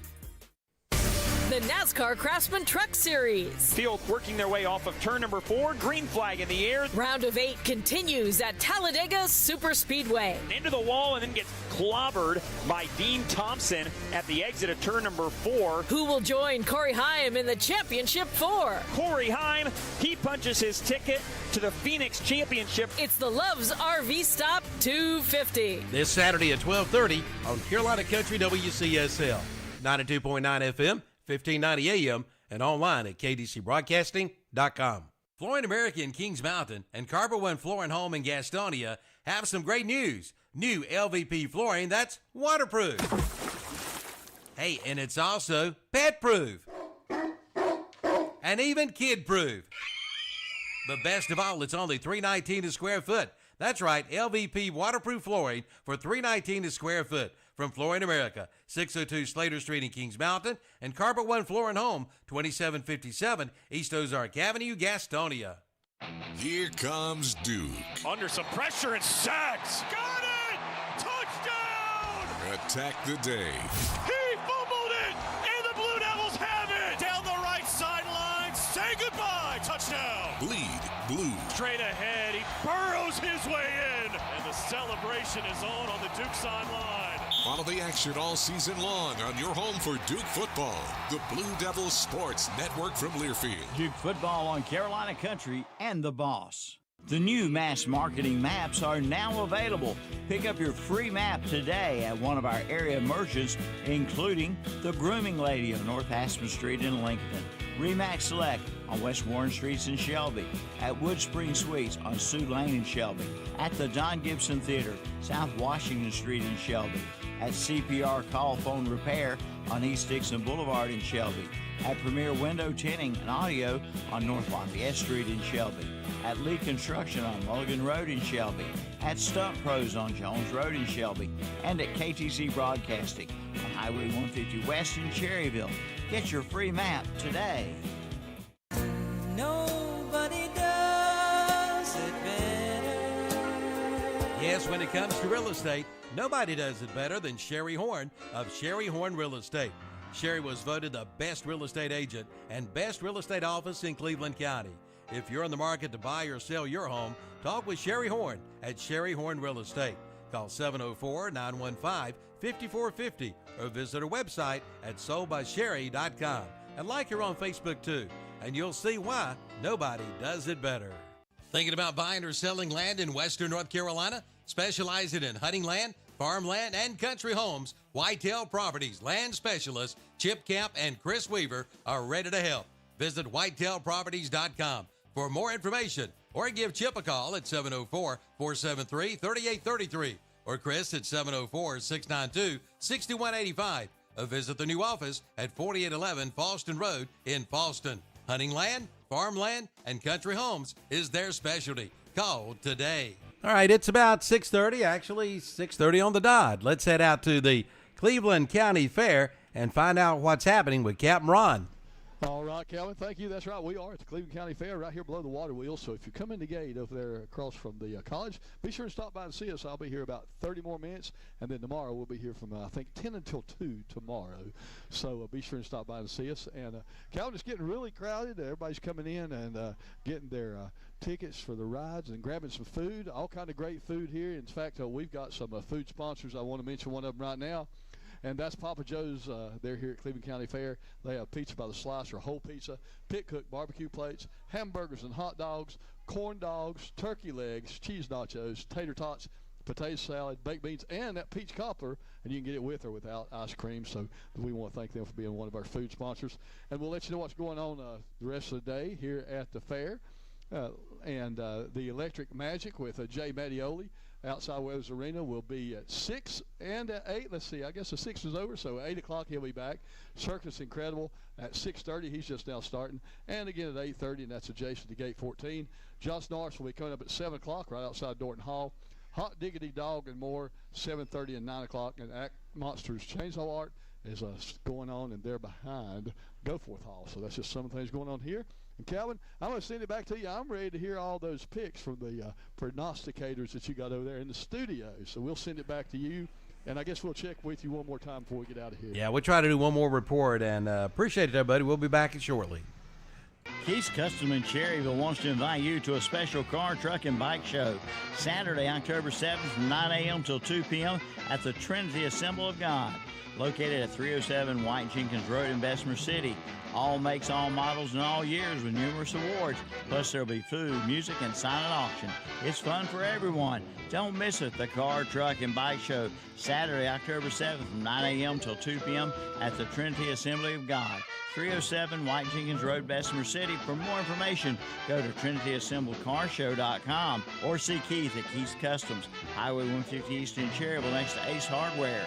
The NASCAR Craftsman Truck Series. Field working their way off of turn number 4, green flag in the air. Round of 8 continues at Talladega Super Speedway. Into the wall and then gets clobbered by Dean Thompson at the exit of turn number 4. Who will join Corey Haim in the Championship 4? Corey Haim, he punches his ticket to the Phoenix Championship. It's the Love's RV Stop 250. This Saturday at 12:30 on Carolina Country WCSL. 92.9 FM. 1590 AM, and online at KDCBroadcasting.com. Flooring America in Kings Mountain and Carver One Flooring Home in Gastonia have some great news. New LVP flooring that's waterproof. Hey, and it's also pet-proof and even kid-proof. But best of all, it's only $3.19 a square foot. That's right, LVP waterproof flooring for $3.19 a square foot from Flooring America, 602 Slater Street in Kings Mountain, and Carpet One Floor and Home, 2757 East Ozark Avenue, Gastonia. Here comes Duke. Under some pressure and sacks. Got it! Touchdown! Attack the day. He fumbled it, and the Blue Devils have it! Down the right sideline, say goodbye! Touchdown! Bleed blue. Straight ahead, he burrows his way in, and the celebration is on the Duke sideline. Follow the action all season long on your home for Duke football. The Blue Devils Sports Network from Learfield. Duke football on Carolina Country and The Boss. The new mass marketing maps are now available. Pick up your free map today at one of our area merchants, including The Grooming Lady on North Aspen Street in Lincoln, Remax Select on West Warren Streets in Shelby, at Wood Spring Suites on Sioux Lane in Shelby, at the Don Gibson Theater, South Washington Street in Shelby, at CPR Call Phone Repair on East Dixon Boulevard in Shelby, at Premier Window Tinting and Audio on North Lafayette Street in Shelby, at Lee Construction on Mulligan Road in Shelby, at Stunt Pros on Jones Road in Shelby, and at KTC Broadcasting on Highway 150 West in Cherryville. Get your free map today. Nobody does it better. Yes, when it comes to real estate, nobody does it better than Sherry Horn of Sherry Horn Real Estate. Sherry was voted the best real estate agent and best real estate office in Cleveland County. If you're in the market to buy or sell your home, talk with Sherry Horn at Sherry Horn Real Estate. Call 704-915-5450 or visit her website at soldbysherry.com. And like her on Facebook too, and you'll see why nobody does it better. Thinking about buying or selling land in Western North Carolina? Specializing in hunting land, farmland, and country homes, Whitetail Properties land specialists Chip Camp and Chris Weaver are ready to help. Visit whitetailproperties.com for more information or give Chip a call at 704-473-3833 or Chris at 704-692-6185 or visit the new office at 4811 Falston Road in Falston. Hunting land, farmland, and country homes is their specialty. Call today. All right, it's about 6:30, actually 6:30 on the dot. Let's head out to the Cleveland County Fair and find out what's happening with Captain Ron. All right, Calvin, thank you. That's right. We are at the Cleveland County Fair right here below the water wheel. So if you come in the gate over there across from the college, be sure to stop by and see us. I'll be here about 30 more minutes. And then tomorrow we'll be here from, I think, 10 until 2 tomorrow. So be sure to stop by and see us. And Calvin, it's getting really crowded. Everybody's coming in and getting their tickets for the rides and grabbing some food. All kind of great food here. In fact, we've got some food sponsors. I want to mention one of them right now. And that's Papa Joe's. They're here at Cleveland County Fair. They have pizza by the slice or whole pizza, pit-cooked barbecue plates, hamburgers and hot dogs, corn dogs, turkey legs, cheese nachos, tater tots, potato salad, baked beans, and that peach cobbler. And you can get it with or without ice cream. So we want to thank them for being one of our food sponsors. And we'll let you know what's going on the rest of the day here at the fair. And the Electric Magic with Jay Mattioli outside Weathers Arena will be at 6 and at 8. Let's see, I guess the 6 is over, so 8 o'clock he'll be back. Circus Incredible at 6:30. He's just now starting. And again at 8:30, and that's adjacent to Gate 14. Josh Norris will be coming up at 7 o'clock right outside Dorton Hall. Hot Diggity Dog and more, 7:30 and 9 o'clock. And Act Monsters Chainsaw Art is going on, and they're behind Goforth Hall. So that's just some of the things going on here. And Calvin, I'm going to send it back to you. I'm ready to hear all those picks from the prognosticators that you got over there in the studio. So we'll send it back to you. And I guess we'll check with you one more time before we get out of here. Yeah, we'll try to do one more report, and appreciate it, everybody. We'll be back shortly. Keith's Custom in Cherryville wants to invite you to a special car, truck, and bike show Saturday, October 7th from 9 a.m. till 2 p.m. at the Trinity Assembly of God, located at 307 White Jenkins Road in Bessemer City. All makes, all models, and all years with numerous awards. Plus, there'll be food, music, and silent auction. It's fun for everyone. Don't miss it. The Car, Truck, and Bike Show, Saturday, October 7th from 9 a.m. till 2 p.m. at the Trinity Assembly of God, 307 White Jenkins Road, Bessemer City. For more information, go to TrinityAssemblyCarShow.com or see Keith at Keith's Customs, Highway 150 East in Cherryville next to Ace Hardware.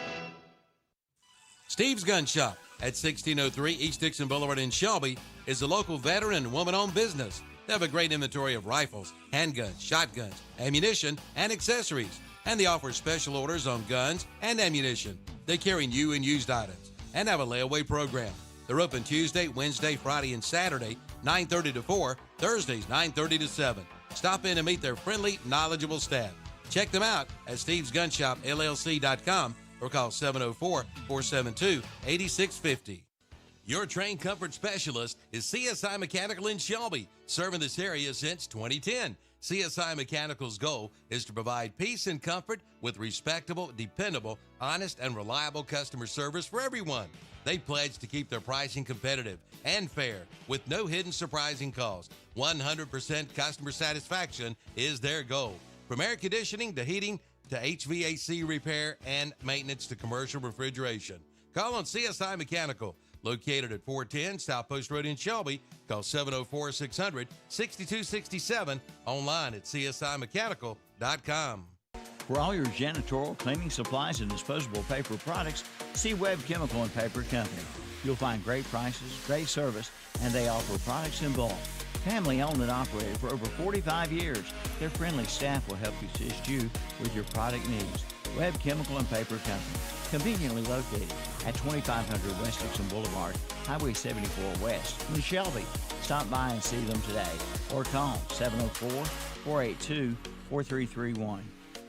Steve's Gun Shop at 1603 East Dixon Boulevard in Shelby is a local veteran and woman-owned business. They have a great inventory of rifles, handguns, shotguns, ammunition, and accessories. And they offer special orders on guns and ammunition. They carry new and used items and have a layaway program. They're open Tuesday, Wednesday, Friday, and Saturday, 9:30 to 4, Thursdays, 9:30 to 7. Stop in and meet their friendly, knowledgeable staff. Check them out at stevesgunshopllc.com or call 704-472-8650. Your train comfort specialist is CSI Mechanical in Shelby, serving this area since 2010. CSI Mechanical's goal is to provide peace and comfort with respectable, dependable, honest, and reliable customer service for everyone. They pledge to keep their pricing competitive and fair with no hidden surprising costs. 100% customer satisfaction is their goal. From air conditioning to heating to HVAC repair and maintenance to commercial refrigeration. Call on CSI Mechanical, located at 410 South Post Road in Shelby. Call 704-600-6267. Online at csimechanical.com. For all your janitorial, cleaning supplies, and disposable paper products, see Webb Chemical and Paper Company. You'll find great prices, great service, and they offer products in bulk. Family owned and operated for over 45 years, their friendly staff will help assist you with your product needs. Webb Chemical and Paper Company, conveniently located at 2500 West Dixon Boulevard, Highway 74 West in Shelby. Stop by and see them today or call 704-482-4331.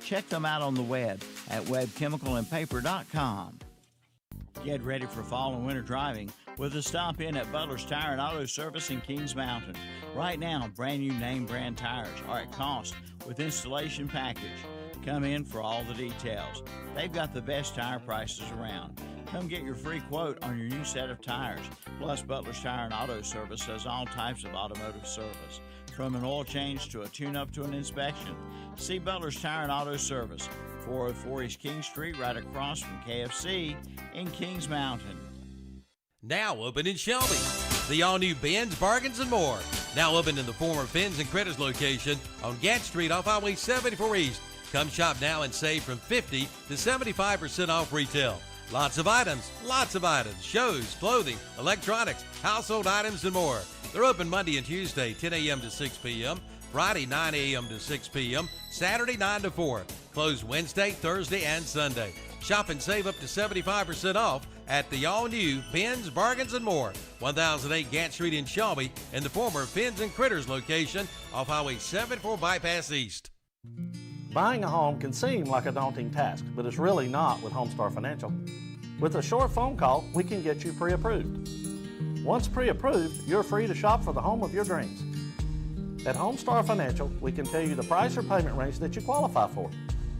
Check them out on the web at webchemicalandpaper.com. Get ready for fall and winter driving with a stop in at Butler's Tire and Auto Service in Kings Mountain. Right now, brand new name brand tires are at cost with installation package. Come in for all the details. They've got the best tire prices around. Come get your free quote on your new set of tires. Plus, Butler's Tire and Auto Service does all types of automotive service, from an oil change to a tune-up to an inspection. See Butler's Tire and Auto Service, 404 East King Street, right across from KFC in Kings Mountain. Now open in Shelby. The all-new Ben's, Bargains, and More. Now open in the former Fins and Critters location on Gant Street off Highway 74 East. Come shop now and save from 50 to 75% off retail. Lots of items, shows, clothing, electronics, household items, and more. They're open Monday and Tuesday, 10 a.m. to 6 p.m., Friday, 9 a.m. to 6 p.m., Saturday, 9 to 4. Closed Wednesday, Thursday, and Sunday. Shop and save up to 75% off at the all-new Ben's, Bargains, and More, 1008 Gant Street in Shelby, in the former Fins and Critters location off Highway 74 Bypass East. Buying a home can seem like a daunting task, but it's really not with Homestar Financial. With a short phone call, we can get you pre-approved. Once pre-approved, you're free to shop for the home of your dreams. At Homestar Financial, we can tell you the price or payment range that you qualify for.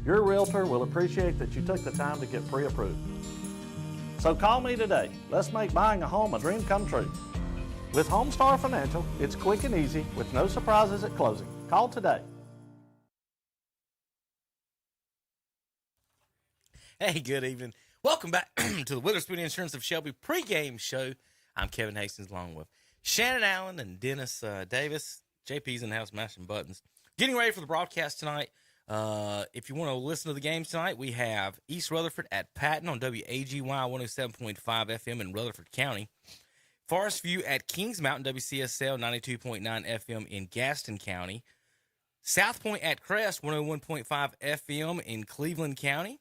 Your realtor will appreciate that you took the time to get pre-approved. So call me today. Let's make buying a home a dream come true. With Homestar Financial, it's quick and easy with no surprises at closing. Call today. Hey, good evening. Welcome back to the Witherspoon Insurance of Shelby pregame show. I'm Kevin Hastings along with Shannon Allen and Dennis Davis. JP's in the house mashing buttons. Getting ready for the broadcast tonight. If you want to listen to the games tonight, we have East Rutherford at Patton on WAGY 107.5 FM in Rutherford County. Forest View at Kings Mountain, WCSL 92.9 FM in Gaston County. South Point at Crest, 101.5 FM in Cleveland County.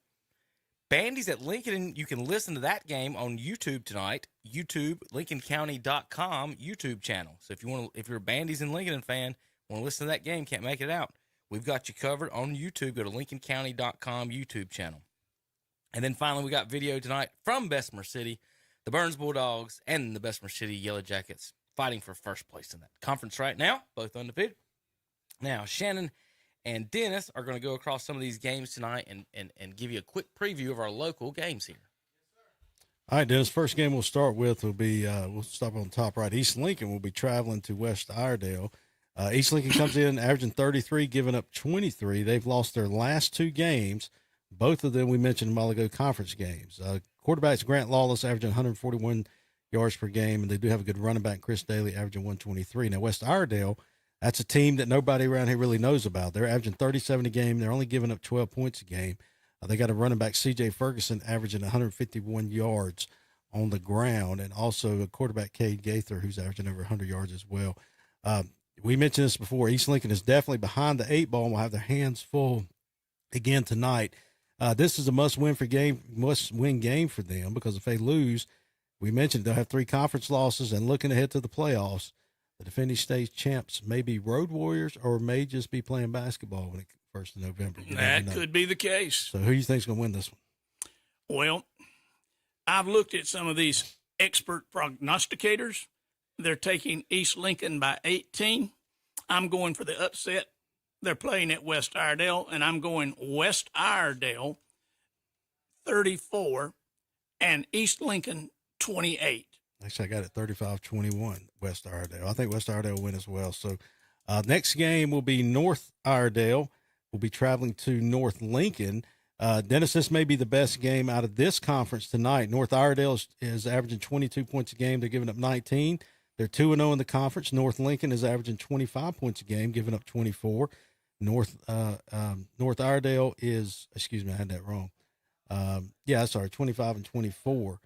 Bandy's at Lincoln, you can listen to that game on YouTube tonight. YouTube, LincolnCounty.com YouTube channel. So if you're a Bandy's and Lincoln fan, want to listen to that game, can't make it out, we've got you covered on YouTube. Go to LincolnCounty.com YouTube channel. And then finally, we got video tonight from Bessemer City, the Burns Bulldogs and the Bessemer City Yellow Jackets fighting for first place in that conference right now, both undefeated. Now, Shannon and Dennis are going to go across some of these games tonight and give you a quick preview of our local games here. All right, Dennis, first game we'll start with will be, we'll start on the top right. East Lincoln will be traveling to West Iredale. East Lincoln comes in averaging 33, giving up 23. They've lost their last two games. Both of them we mentioned a while ago, conference games. Quarterback's Grant Lawless averaging 141 yards per game, and they do have a good running back, Chris Daly, averaging 123. Now, West Iredale, that's a team that nobody around here really knows about. They're averaging 37 a game. They're only giving up 12 points a game. They got a running back, C.J. Ferguson, averaging 151 yards on the ground, and also a quarterback, Cade Gaither, who's averaging over 100 yards as well. We mentioned this before. East Lincoln is definitely behind the 8 ball and will have their hands full again tonight. This is a must-win game for them, because if they lose, we mentioned they'll have 3 conference losses, and looking ahead to the playoffs, the defending state champs may be Road Warriors or may just be playing basketball when it 1st of November. That could be the case. So who do you think is going to win this one? Well, I've looked at some of these expert prognosticators. They're taking East Lincoln by 18. I'm going for the upset. They're playing at West Iredell, and I'm going West Iredell 34 and East Lincoln 28. Actually, I got it 35-21, West Iredell. I think West Iredell will win as well. So next game will be North Iredell. We'll be traveling to North Lincoln. Dennis, this may be the best game out of this conference tonight. North Iredell is averaging 22 points a game. They're giving up 19. They're 2-0 in the conference. North Lincoln is averaging 25 points a game, giving up 24. North Iredell is, excuse me, I had that wrong. 25 and 24.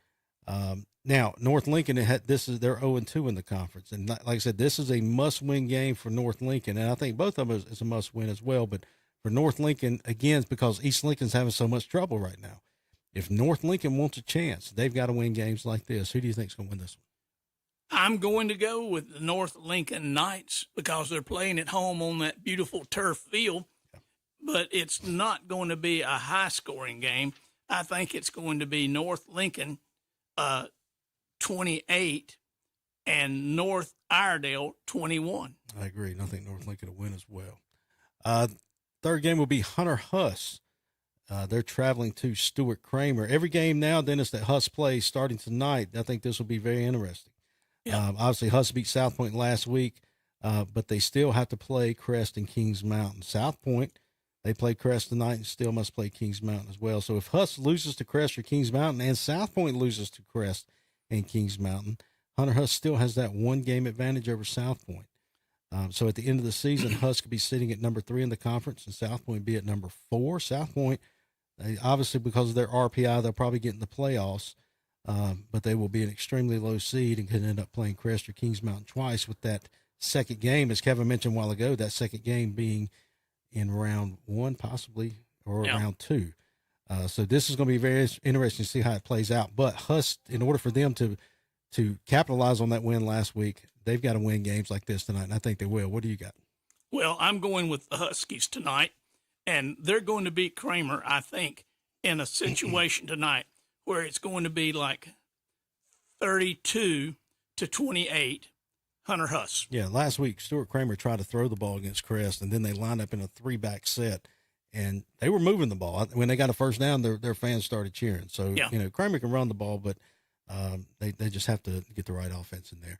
Now, North Lincoln, they're 0-2 in the conference. And like I said, this is a must-win game for North Lincoln. And I think both of them is a must-win as well. But for North Lincoln, again, it's because East Lincoln's having so much trouble right now. If North Lincoln wants a chance, they've got to win games like this. Who do you think is going to win this one? I'm going to go with the North Lincoln Knights because they're playing at home on that beautiful turf field. But it's not going to be a high-scoring game. I think it's going to be North Lincoln 28 and North Iredell 21. I agree. And I think North Lincoln will win as well. Third game will be Hunter Huss. They're traveling to Stuart Kramer. Every game now, Dennis, that Huss plays starting tonight, I think this will be very interesting. Yeah. Obviously, Huss beat South Point last week, but they still have to play Crest and Kings Mountain. South Point, they play Crest tonight and still must play Kings Mountain as well. So if Huss loses to Crest or Kings Mountain and South Point loses to Crest and Kings Mountain, Hunter Huss still has that 1-game advantage over South Point. So at the end of the season, Huss could be sitting at number 3 in the conference and South Point be at number 4. South Point, obviously because of their RPI, they'll probably get in the playoffs, but they will be an extremely low seed and could end up playing Crest or Kings Mountain twice with that second game, as Kevin mentioned a while ago, that second game being in round 1 possibly or round 2. So this is going to be very interesting to see how it plays out. But Huss, in order for them to capitalize on that win last week, they've got to win games like this tonight, and I think they will. What do you got? Well, I'm going with the Huskies tonight, and they're going to beat Kramer, I think, in a situation tonight where it's going to be like 32-28, Hunter Huss. Yeah, last week, Stuart Kramer tried to throw the ball against Crest, and then they lined up in a 3-back set, and they were moving the ball. When they got a first down, their fans started cheering. So, Kramer can run the ball, but they just have to get the right offense in there.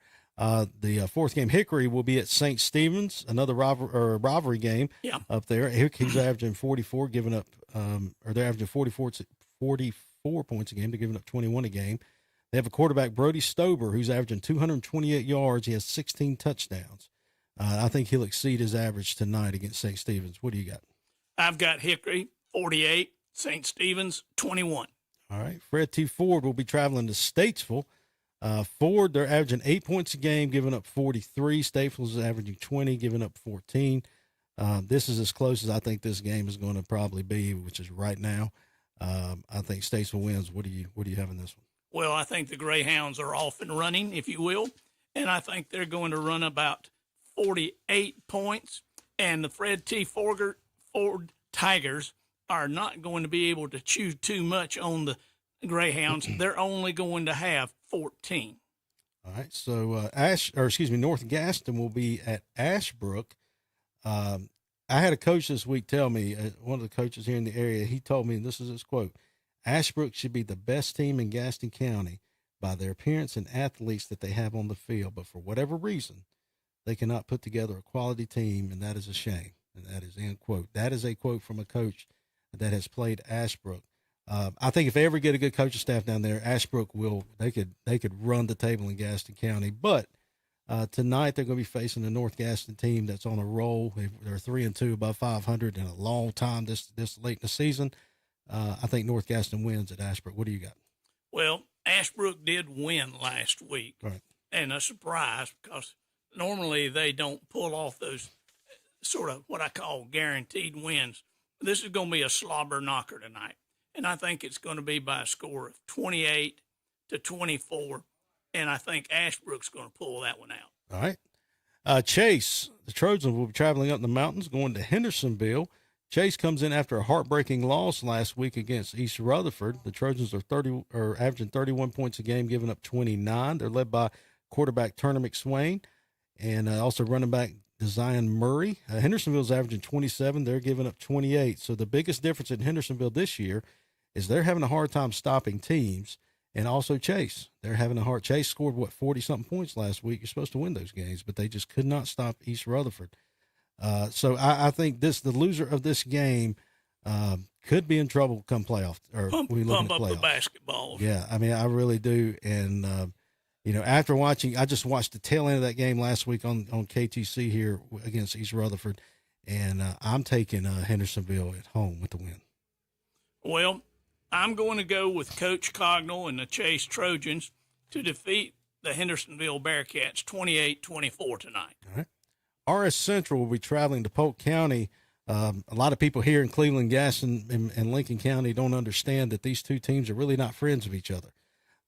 The fourth game, Hickory, will be at St. Stephen's, another rivalry game up there. Hickory's averaging 44, giving up, they're averaging 44 points a game. They're giving up 21 a game. They have a quarterback, Brody Stober, who's averaging 228 yards. He has 16 touchdowns. I think he'll exceed his average tonight against St. Stephen's. What do you got? I've got Hickory, 48, St. Stephen's, 21. All right. Fred T. Ford will be traveling to Statesville. Ford, they're averaging 8 points a game, giving up 43. Statesville is averaging 20, giving up 14. This is as close as I think this game is going to probably be, which is right now. I think Statesville wins. What do you have in this one? Well, I think the Greyhounds are off and running, if you will, and I think they're going to run about 48 points. And the Fred T. Ford Tigers are not going to be able to chew too much on the Greyhounds. They're only going to have 14. All right. So North Gaston will be at Ashbrook. I had a coach this week tell me, one of the coaches here in the area, he told me, and this is his quote, Ashbrook should be the best team in Gaston County by their appearance and athletes that they have on the field. But for whatever reason, they cannot put together a quality team, and that is a shame. And that is end quote. That is a quote from a coach that has played Ashbrook. I think if they ever get a good coaching staff down there, Ashbrook they could run the table in Gaston County. But tonight they're going to be facing the North Gaston team that's on a roll. They're 3-2, above 500 in a long time this late in the season. I think North Gaston wins at Ashbrook. What do you got? Well, Ashbrook did win last week, Right. and a surprise because normally they don't pull off those sort of what I call guaranteed wins. This is going to be a slobber knocker tonight, and I think it's going to be by a score of 28-24, and I think Ashbrook's going to pull that one out. All right. Chase, the Trojans will be traveling up the mountains, going to Hendersonville. Chase comes in after a heartbreaking loss last week against East Rutherford. The Trojans are averaging 31 points a game, giving up 29. They're led by quarterback Turner McSwain and also running back Zion Murray. Hendersonville's averaging 27. They're giving up 28. So the biggest difference in Hendersonville this year is they're having a hard time stopping teams. And also Chase. They're having a hard. Chase scored, 40-something points last week. You're supposed to win those games, but they just could not stop East Rutherford. So I think the loser of this game could be in trouble come playoff. Or Pump up the basketball. Yeah, I mean, I really do. And, after watching, I just watched the tail end of that game last week on KTC here against East Rutherford, and I'm taking Hendersonville at home with the win. Well, I'm going to go with Coach Cognell and the Chase Trojans to defeat the Hendersonville Bearcats 28-24 tonight. All right. RS Central will be traveling to Polk County. A lot of people here in Cleveland, Gaston, and Lincoln County don't understand that these two teams are really not friends of each other.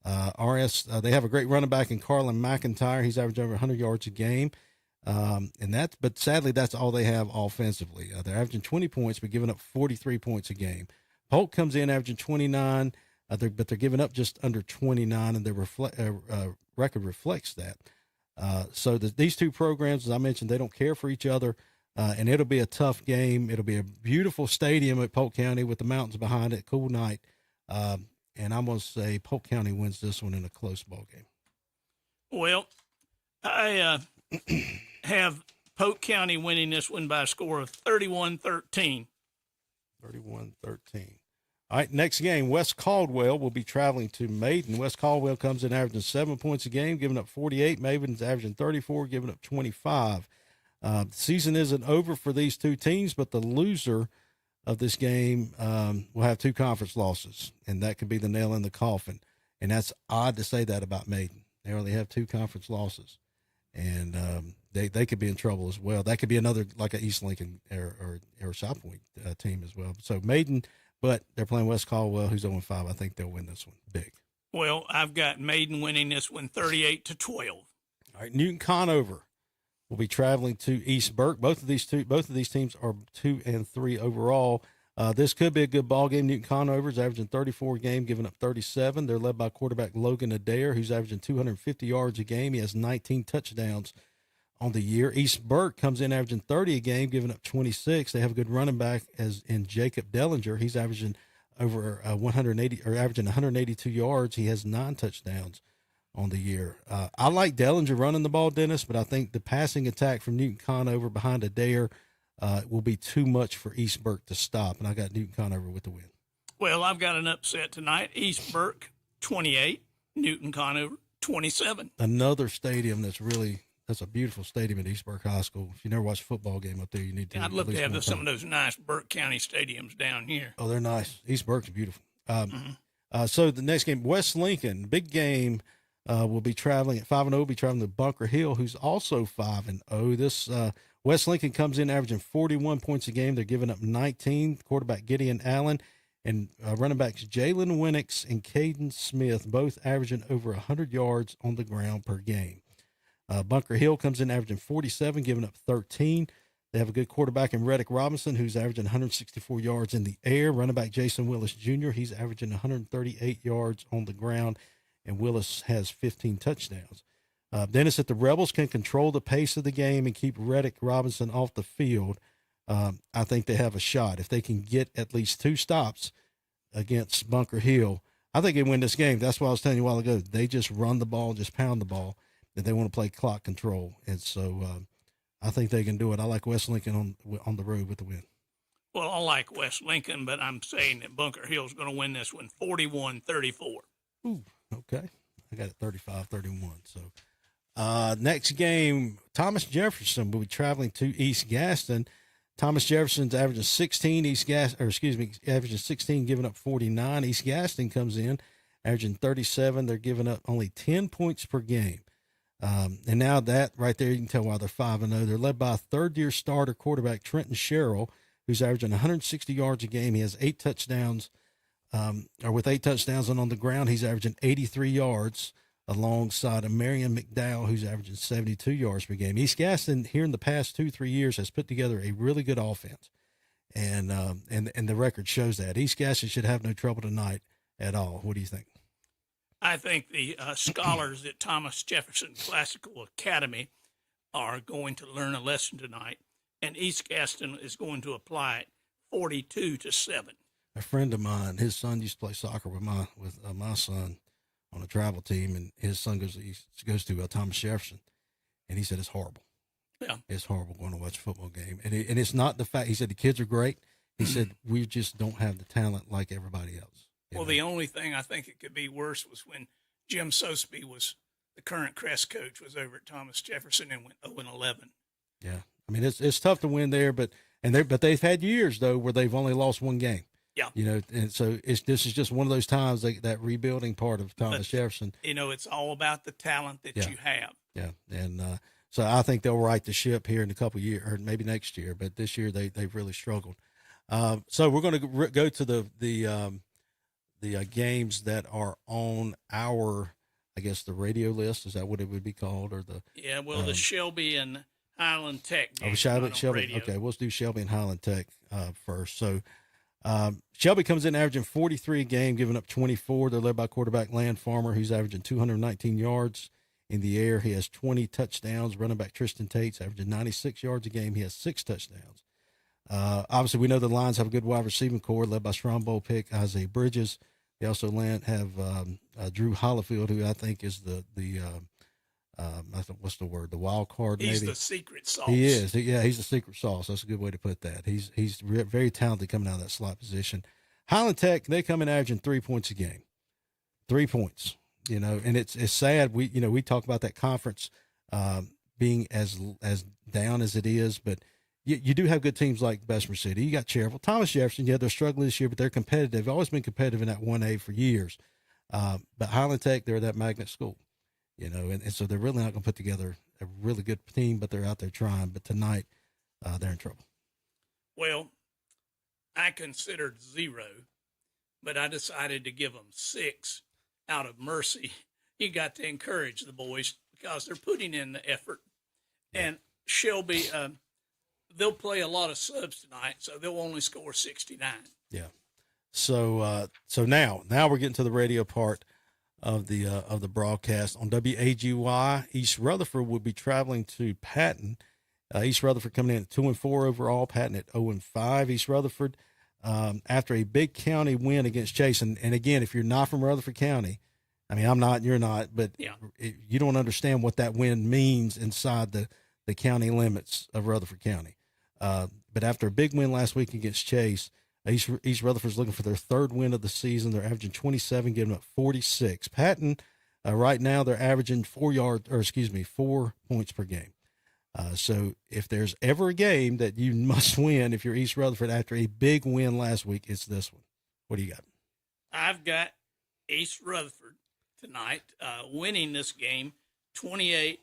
They have a great running back in Carlin McIntyre. He's averaging over 100 yards a game. But sadly, that's all they have offensively. They're averaging 20 points, but giving up 43 points a game. Polk comes in averaging 29, but they're giving up just under 29, and their record reflects that. So these two programs, as I mentioned, they don't care for each other, and it'll be a tough game. It'll be a beautiful stadium at Polk County with the mountains behind it, cool night. And I'm going to say Polk County wins this one in a close ball game. Well, I have Polk County winning this one by a score of 31-13. 31-13. All right, next game, West Caldwell will be traveling to Maiden. West Caldwell comes in averaging 7 points a game, giving up 48. Maiden's averaging 34, giving up 25. The season isn't over for these two teams, but the loser of this game will have two conference losses, and that could be the nail in the coffin. And that's odd to say that about Maiden. They only have two conference losses, and they could be in trouble as well. That could be another, like a East Lincoln or South Point team as well. So Maiden, but they're playing West Caldwell, who's 0-5. I think they'll win this one big. Well, I've got Maiden winning this one 38-12. All right, Newton Conover will be traveling to East Burke. Both of these teams are 2-3 overall. This could be a good ball game. Newton Conover is averaging 34 a game, giving up 37. They're led by quarterback Logan Adair, who's averaging 250 yards a game. He has 19 touchdowns on the year. East Burke comes in averaging 30 a game, giving up 26. They have a good running back as in Jacob Dellinger. He's averaging over 182 yards. He has 9 touchdowns on the year. I like Dellinger running the ball, Dennis, but I think the passing attack from Newton Conover behind Adair will be too much for East Burke to stop, and I got Newton Conover with the win. Well, I've got an upset tonight. East Burke 28, Newton Conover 27. Another stadium that's a beautiful stadium at East Burke High School. If you never watched a football game up there, you need to. I'd love to have some of those nice Burke County stadiums down here. Oh, they're nice. East Burke's beautiful. So the next game, West Lincoln, big game, will be traveling at 5-0. Be traveling to Bunker Hill, who's also 5-0. This West Lincoln comes in averaging 41 points a game. They're giving up 19. Quarterback Gideon Allen and running backs Jalen Winnick and Caden Smith, both averaging over 100 yards on the ground per game. Bunker Hill comes in averaging 47, giving up 13. They have a good quarterback in Reddick Robinson, who's averaging 164 yards in the air. Running back Jason Willis Jr., he's averaging 138 yards on the ground, and Willis has 15 touchdowns. Dennis, if the Rebels can control the pace of the game and keep Reddick Robinson off the field, I think they have a shot. If they can get at least 2 stops against Bunker Hill, I think they win this game. That's what I was telling you a while ago. They just run the ball, just pound the ball, and they want to play clock control. And so I think they can do it. I like West Lincoln on the road with the win. Well, I like West Lincoln, but I'm saying that Bunker Hill's going to win this one 41-34. Ooh, okay. I got it 35-31. So next game, Thomas Jefferson will be traveling to East Gaston. Thomas Jefferson's averaging 16, averaging 16, giving up 49. East Gaston comes in averaging 37. They're giving up only 10 points per game. And now that right there, you can tell why they're 5-0. They're led by a third-year starter quarterback, Trenton Sherrill, who's averaging 160 yards a game. He has 8 touchdowns, with 8 touchdowns, and on the ground, he's averaging 83 yards alongside a Marion McDowell, who's averaging 72 yards per game. East Gaston here in the past 2-3 years has put together a really good offense. And the record shows that. East Gaston should have no trouble tonight at all. What do you think? I think the scholars at Thomas Jefferson Classical Academy are going to learn a lesson tonight, and East Gaston is going to apply it 42-7. A friend of mine, his son used to play soccer with my son on a travel team, and his son goes to Thomas Jefferson, and he said it's horrible. Yeah, it's horrible going to watch a football game, and it's not the fact. He said the kids are great. He said we just don't have the talent like everybody else. Well, the only thing I think it could be worse was when Jim Sosby was the current Crest coach, was over at Thomas Jefferson and went 0-11. Yeah, I mean it's tough to win there, but they've had years though where they've only lost one game. Yeah, and so this is just one of those times that rebuilding part of Thomas Jefferson. It's all about the talent that you have. Yeah, and so I think they'll right the ship here in a couple of years, or maybe next year. But this year they've really struggled. So we're going to go to the games that are on our, I guess, the radio list. Is that what it would be called, or the? Yeah, well, the Shelby and Highland Tech game. Shelby. Okay, we'll do Shelby and Highland Tech first. So Shelby comes in averaging 43 a game, giving up 24. They're led by quarterback Land Farmer, who's averaging 219 yards in the air. He has 20 touchdowns. Running back Tristan Tate's averaging 96 yards a game. He has 6 touchdowns. Obviously, we know the Lions have a good wide receiving core led by Strombo pick Isaiah Bridges. They also have Drew Hollifield, who I think is the what's the word? The wild card. He's maybe the secret sauce. He is. He's the secret sauce. That's a good way to put that. He's very talented coming out of that slot position. Highland Tech, they come in averaging 3 points a game. 3 points. And it's sad. We talk about that conference being as down as it is, but you do have good teams like Bessemer City. You got Cherryville. Thomas Jefferson, they're struggling this year, but they're competitive. They've always been competitive in that 1A for years. But Highland Tech, they're that magnet school, and so they're really not going to put together a really good team, but they're out there trying. But tonight, they're in trouble. Well, I considered 0, but I decided to give them 6 out of mercy. You got to encourage the boys because they're putting in the effort. And Shelby, they'll play a lot of subs tonight, so they'll only score 69. Yeah. So now we're getting to the radio part of the broadcast on WAGY. East Rutherford will be traveling to Patton. East Rutherford coming in at 2-4 overall. Patton at 0-5. East Rutherford after a big county win against Chase, and again, if you're not from Rutherford County, I mean I'm not, you're not, but you don't understand what that win means inside the county limits of Rutherford County. But after a big win last week against Chase, East Rutherford's looking for their 3rd win of the season. They're averaging 27, giving up 46. Patton, right now, they're averaging 4 points per game. So if there's ever a game that you must win if you're East Rutherford after a big win last week, it's this one. What do you got? I've got East Rutherford tonight winning this game 28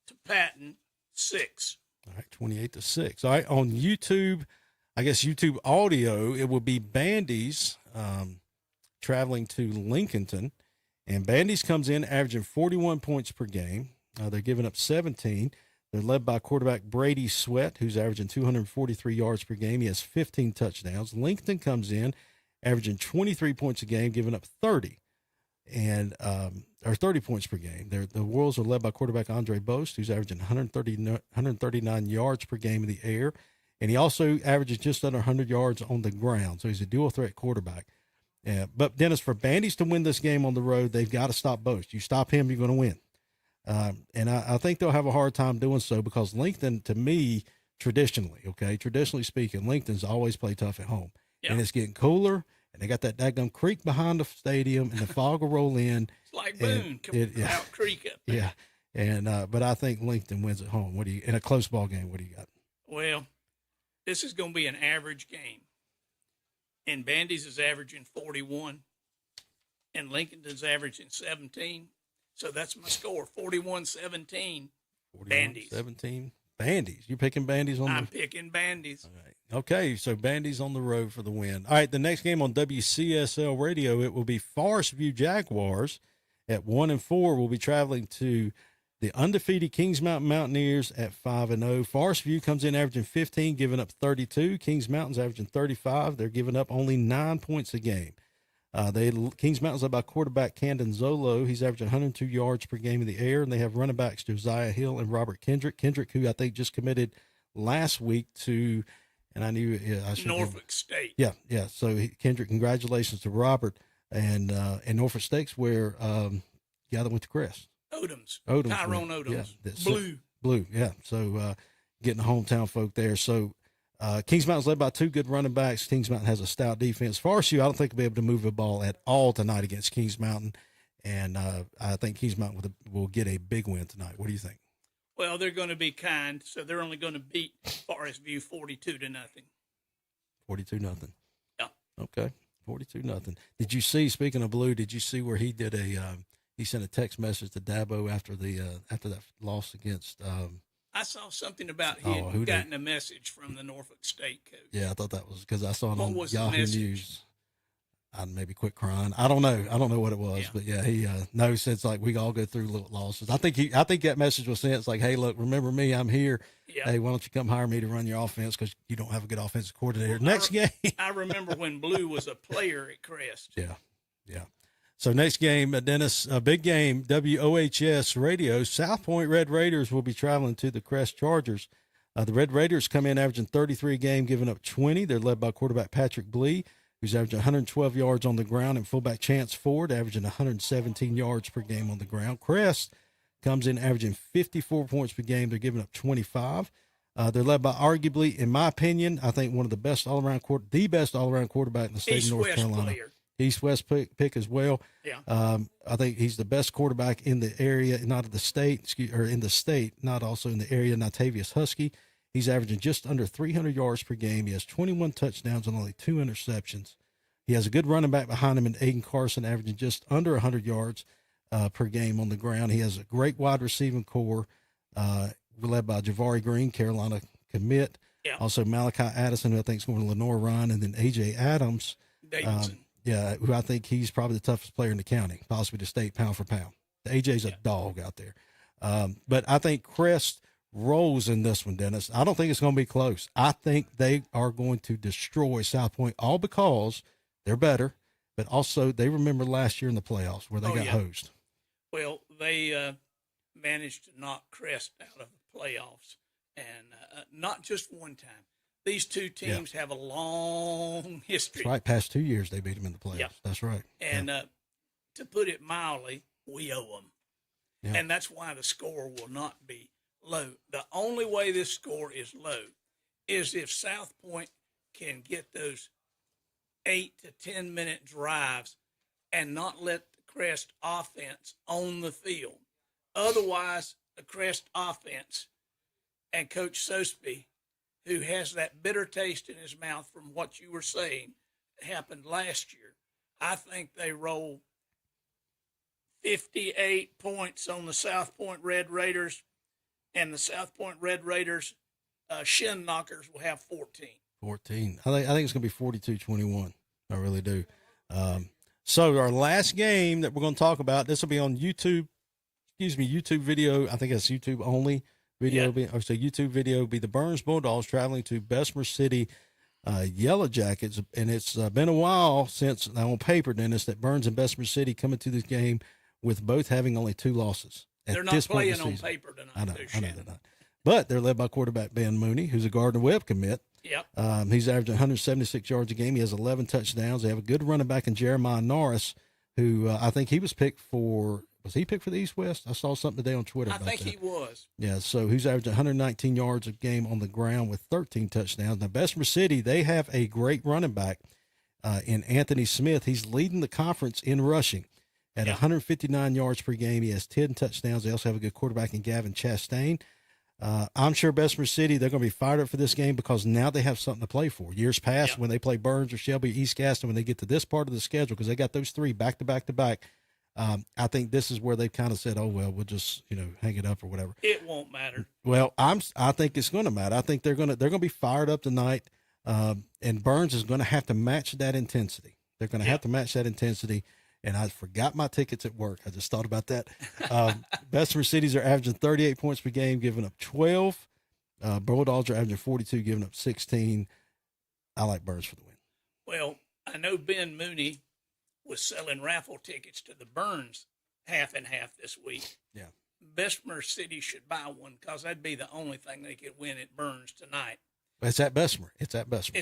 to Patton 6. All right, 28-6. All right, on YouTube, I guess YouTube audio, it will be Bandy's traveling to Lincolnton, and Bandy's comes in averaging 41 points per game. They're giving up 17. They're led by quarterback Brady Sweat, who's averaging 243 yards per game. He has 15 touchdowns. Lincoln comes in averaging 23 points a game, giving up 30. Or 30 points per game. The Royals are led by quarterback Andre Bost, who's averaging 139 yards per game in the air. And he also averages just under 100 yards on the ground. So he's a dual threat quarterback. But Dennis, for Bandy's to win this game on the road, they've got to stop Bost. You stop him, you're going to win. And I think they'll have a hard time doing so because Lincoln, to me, traditionally speaking, Lincoln's always play tough at home. Yeah. And it's getting cooler. And they got that daggum creek behind the stadium, and the fog will roll in. It's like Boone coming out creek up there. Yeah, and but I think Lincoln wins at home. In a close ball game? What do you got? Well, this is going to be an average game, and Bandy's is averaging 41. and Lincolnton's averaging 17. So that's my score, 41-17. Bandies. 17. Bandies. You picking Bandies on I'm picking Bandies. All right. Okay, so Bandies on the road for the win. All right, the next game on WCSL radio, it will be Forest View Jaguars at 1-4. We'll be traveling to the undefeated Kings Mountain Mountaineers at 5-0. Forest View comes in averaging 15, giving up 32. Kings Mountain's averaging 35. They're giving up only 9 points a game. Kings Mountain's led by quarterback Camden Zolo. He's averaging 102 yards per game in the air, and they have running backs Josiah Hill and Robert Kendrick. Kendrick, who I think just committed last week to, and I knew I should Norfolk State. Yeah. So Kendrick, congratulations to Robert and Norfolk State's where the other went to Crest. Odoms. Tyrone Odoms. Yeah, Blue. Yeah. So getting the hometown folk there. So Kings Mountain's led by 2 good running backs. Kings Mountain has a stout defense. Forest View, I don't think will be able to move the ball at all tonight against Kings Mountain, and I think Kings Mountain will get a big win tonight. What do you think? Well, they're going to be kind, so they're only going to beat Forest View 42-0. 42-0. Yeah. Okay, 42-0. Did you see? Speaking of Blue, did you see where he did he sent a text message to Dabo after that loss against? I saw something about he had gotten a message from the Norfolk State coach. Yeah, I thought that was because I saw it What on was the Yahoo message? News. I'd maybe quit crying. I don't know what it was, but yeah, he since like we all go through little losses. I think that message was sent. It's like, hey, look, remember me? I'm here. Yeah. Hey, why don't you come hire me to run your offense because you don't have a good offensive coordinator. Next game. I remember when Blue was a player at Crest. Yeah. So next game, Dennis, a big game, WOHS radio. South Point Red Raiders will be traveling to the Crest Chargers. The Red Raiders come in averaging 33 a game, giving up 20. They're led by quarterback Patrick Blee, who's averaging 112 yards on the ground, and fullback Chance Ford, averaging 117 yards per game on the ground. Crest comes in averaging 54 points per game. They're giving up 25. They're led by arguably, in my opinion, I think the best all-around quarterback in the state of North Carolina. Player. East-West pick as well. Yeah. I think he's the best quarterback in the area, not in the state, not also in the area, Natavius Husky. He's averaging just under 300 yards per game. He has 21 touchdowns and only 2 interceptions. He has a good running back behind him in Aiden Carson, averaging just under 100 yards per game on the ground. He has a great wide receiving core, led by Javari Green, Carolina commit. Yeah. Also Malachi Addison, who I think is going to Lenore Ryan, and then A.J. Adams. Davidson. Who I think he's probably the toughest player in the county, possibly the state pound for pound. AJ's a dog out there. But I think Crest rolls in this one, Dennis. I don't think it's going to be close. I think they are going to destroy South Point, all because they're better, but also they remember last year in the playoffs where they got hosed. Well, they managed to knock Crest out of the playoffs, and not just one time. These two teams have a long history. That's right. Past 2 years, they beat them in the playoffs. Yeah. That's right. And to put it mildly, we owe them. Yeah. And that's why the score will not be low. The only way this score is low is if South Point can get those 8 to 10 minute drives and not let the Crest offense on the field. Otherwise, the Crest offense and Coach Sosby, who has that bitter taste in his mouth from what you were saying happened last year. I think they roll 58 points on the South Point Red Raiders, and the South Point Red Raiders shin knockers will have 14. 14. I think it's going to be 42-21. I really do. So our last game that we're going to talk about, this will be on YouTube. YouTube video. I think it's YouTube only. YouTube video will be the Burns Bulldogs traveling to Bessemer City Yellow Jackets, and it's been a while since, on paper, Dennis, that Burns and Bessemer City come into this game with both having only 2 losses. They're not playing on paper tonight. I know they're not. But they're led by quarterback Ben Mooney, who's a Gardner Webb commit. Yep. He's averaging 176 yards a game. He has 11 touchdowns. They have a good running back in Jeremiah Norris, who I think he was picked for. Was he picked for the East-West? I saw something today on Twitter about that. I think he was. Yeah, so he's averaging 119 yards a game on the ground with 13 touchdowns. Now, Bessemer City, they have a great running back in Anthony Smith. He's leading the conference in rushing at 159 yards per game. He has 10 touchdowns. They also have a good quarterback in Gavin Chastain. I'm sure Bessemer City, they're going to be fired up for this game because now they have something to play for. Years past, when they play Burns or Shelby, East Gaston, when they get to this part of the schedule, because they got those 3 back to back to back, I think this is where they've kind of said, oh, well, we'll just, hang it up or whatever. It won't matter. Well, I think it's going to matter. I think they're going to be fired up tonight, and Burns is going to have to match that intensity. They're going to have to match that intensity. And I forgot my tickets at work. I just thought about that. Bessemer Cities are averaging 38 points per game, giving up 12. Bulldogs are averaging 42, giving up 16. I like Burns for the win. Well, I know Ben Mooney was selling raffle tickets to the Burns half and half this week. Yeah. Bessemer City should buy one because that'd be the only thing they could win at Burns tonight. It's at Bessemer. It's at Bessemer.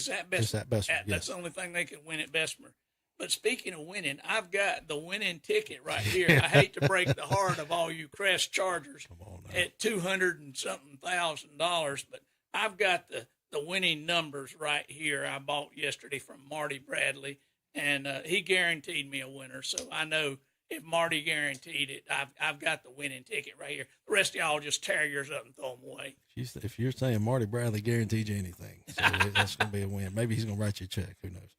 That's Yes. the only thing they could win at Bessemer. But speaking of winning, I've got the winning ticket right here. I hate to break the heart of all you Crest Chargers at $200 and something thousand, but I've got the winning numbers right here. I bought yesterday from Marty Bradley, and he guaranteed me a winner. So I know if Marty guaranteed it, I've got the winning ticket right here. The rest of y'all just tear yours up and throw them away. If you're saying Marty Bradley guaranteed you anything, so that's going to be a win. Maybe he's going to write you a check. Who knows?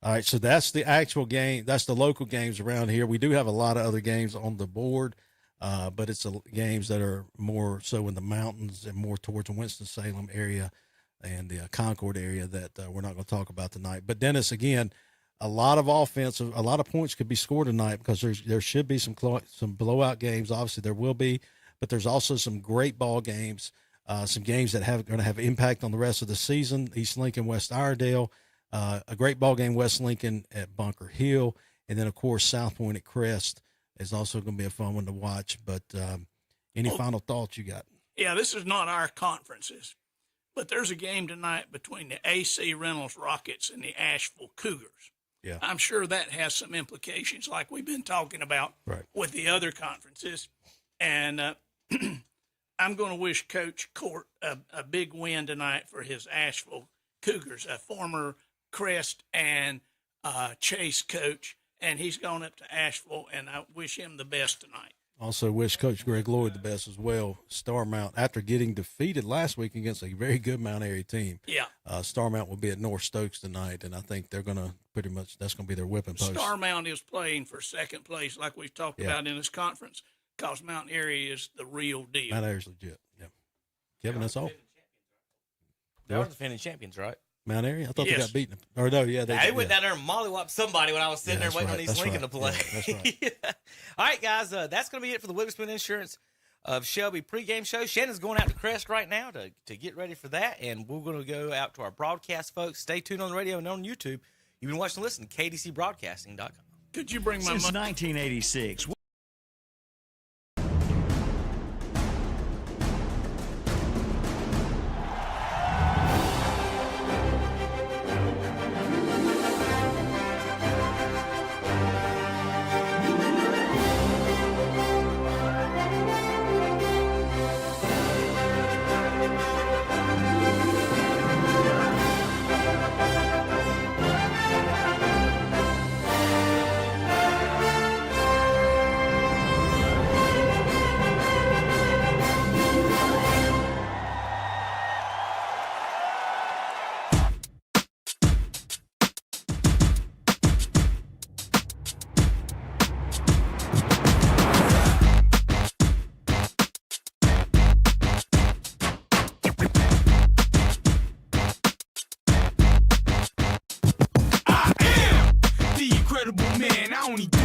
All right, so that's the actual game. That's the local games around here. We do have a lot of other games on the board, but it's games that are more so in the mountains and more towards the Winston-Salem area and the Concord area that we're not going to talk about tonight. But, Dennis, again, a lot of offense, a lot of points could be scored tonight because there should be some blowout games. Obviously, there will be, but there's also some great ball games, some games that are going to have impact on the rest of the season. East Lincoln, West Iredale. A great ball game, West Lincoln at Bunker Hill. And then, of course, South Point at Crest is also going to be a fun one to watch. But any final thoughts you got? Yeah, this is not our conferences, but there's a game tonight between the AC Reynolds Rockets and the Asheville Cougars. Yeah. I'm sure that has some implications like we've been talking about with the other conferences. And I'm going to wish Coach Court a big win tonight for his Asheville Cougars, a former Crest and Chase coach, and he's gone up to Asheville, and I wish him the best tonight. Also wish Coach Greg Lloyd the best as well. Starmount, after getting defeated last week against a very good Mount Airy team, Starmount will be at North Stokes tonight, and I think they're going to pretty much, that's going to be their whipping post. Starmount is playing for second place like we've talked about in this conference because Mount Airy is the real deal. Mount Airy's legit, Kevin, that's all. They are defending champions, right? Mount Airy? I thought they got beaten. Or no, they went down there and mollywopped somebody when I was sitting there waiting on East Lincoln to play. Yeah, that's right. All right, guys, that's going to be it for the Witherspoon Insurance of Shelby pregame show. Shannon's going out to Crest right now to get ready for that, and we're going to go out to our broadcast folks. Stay tuned on the radio and on YouTube. You've been watching and listening to KDCBroadcasting.com. Could you bring my Since 1986. incredible man. I only do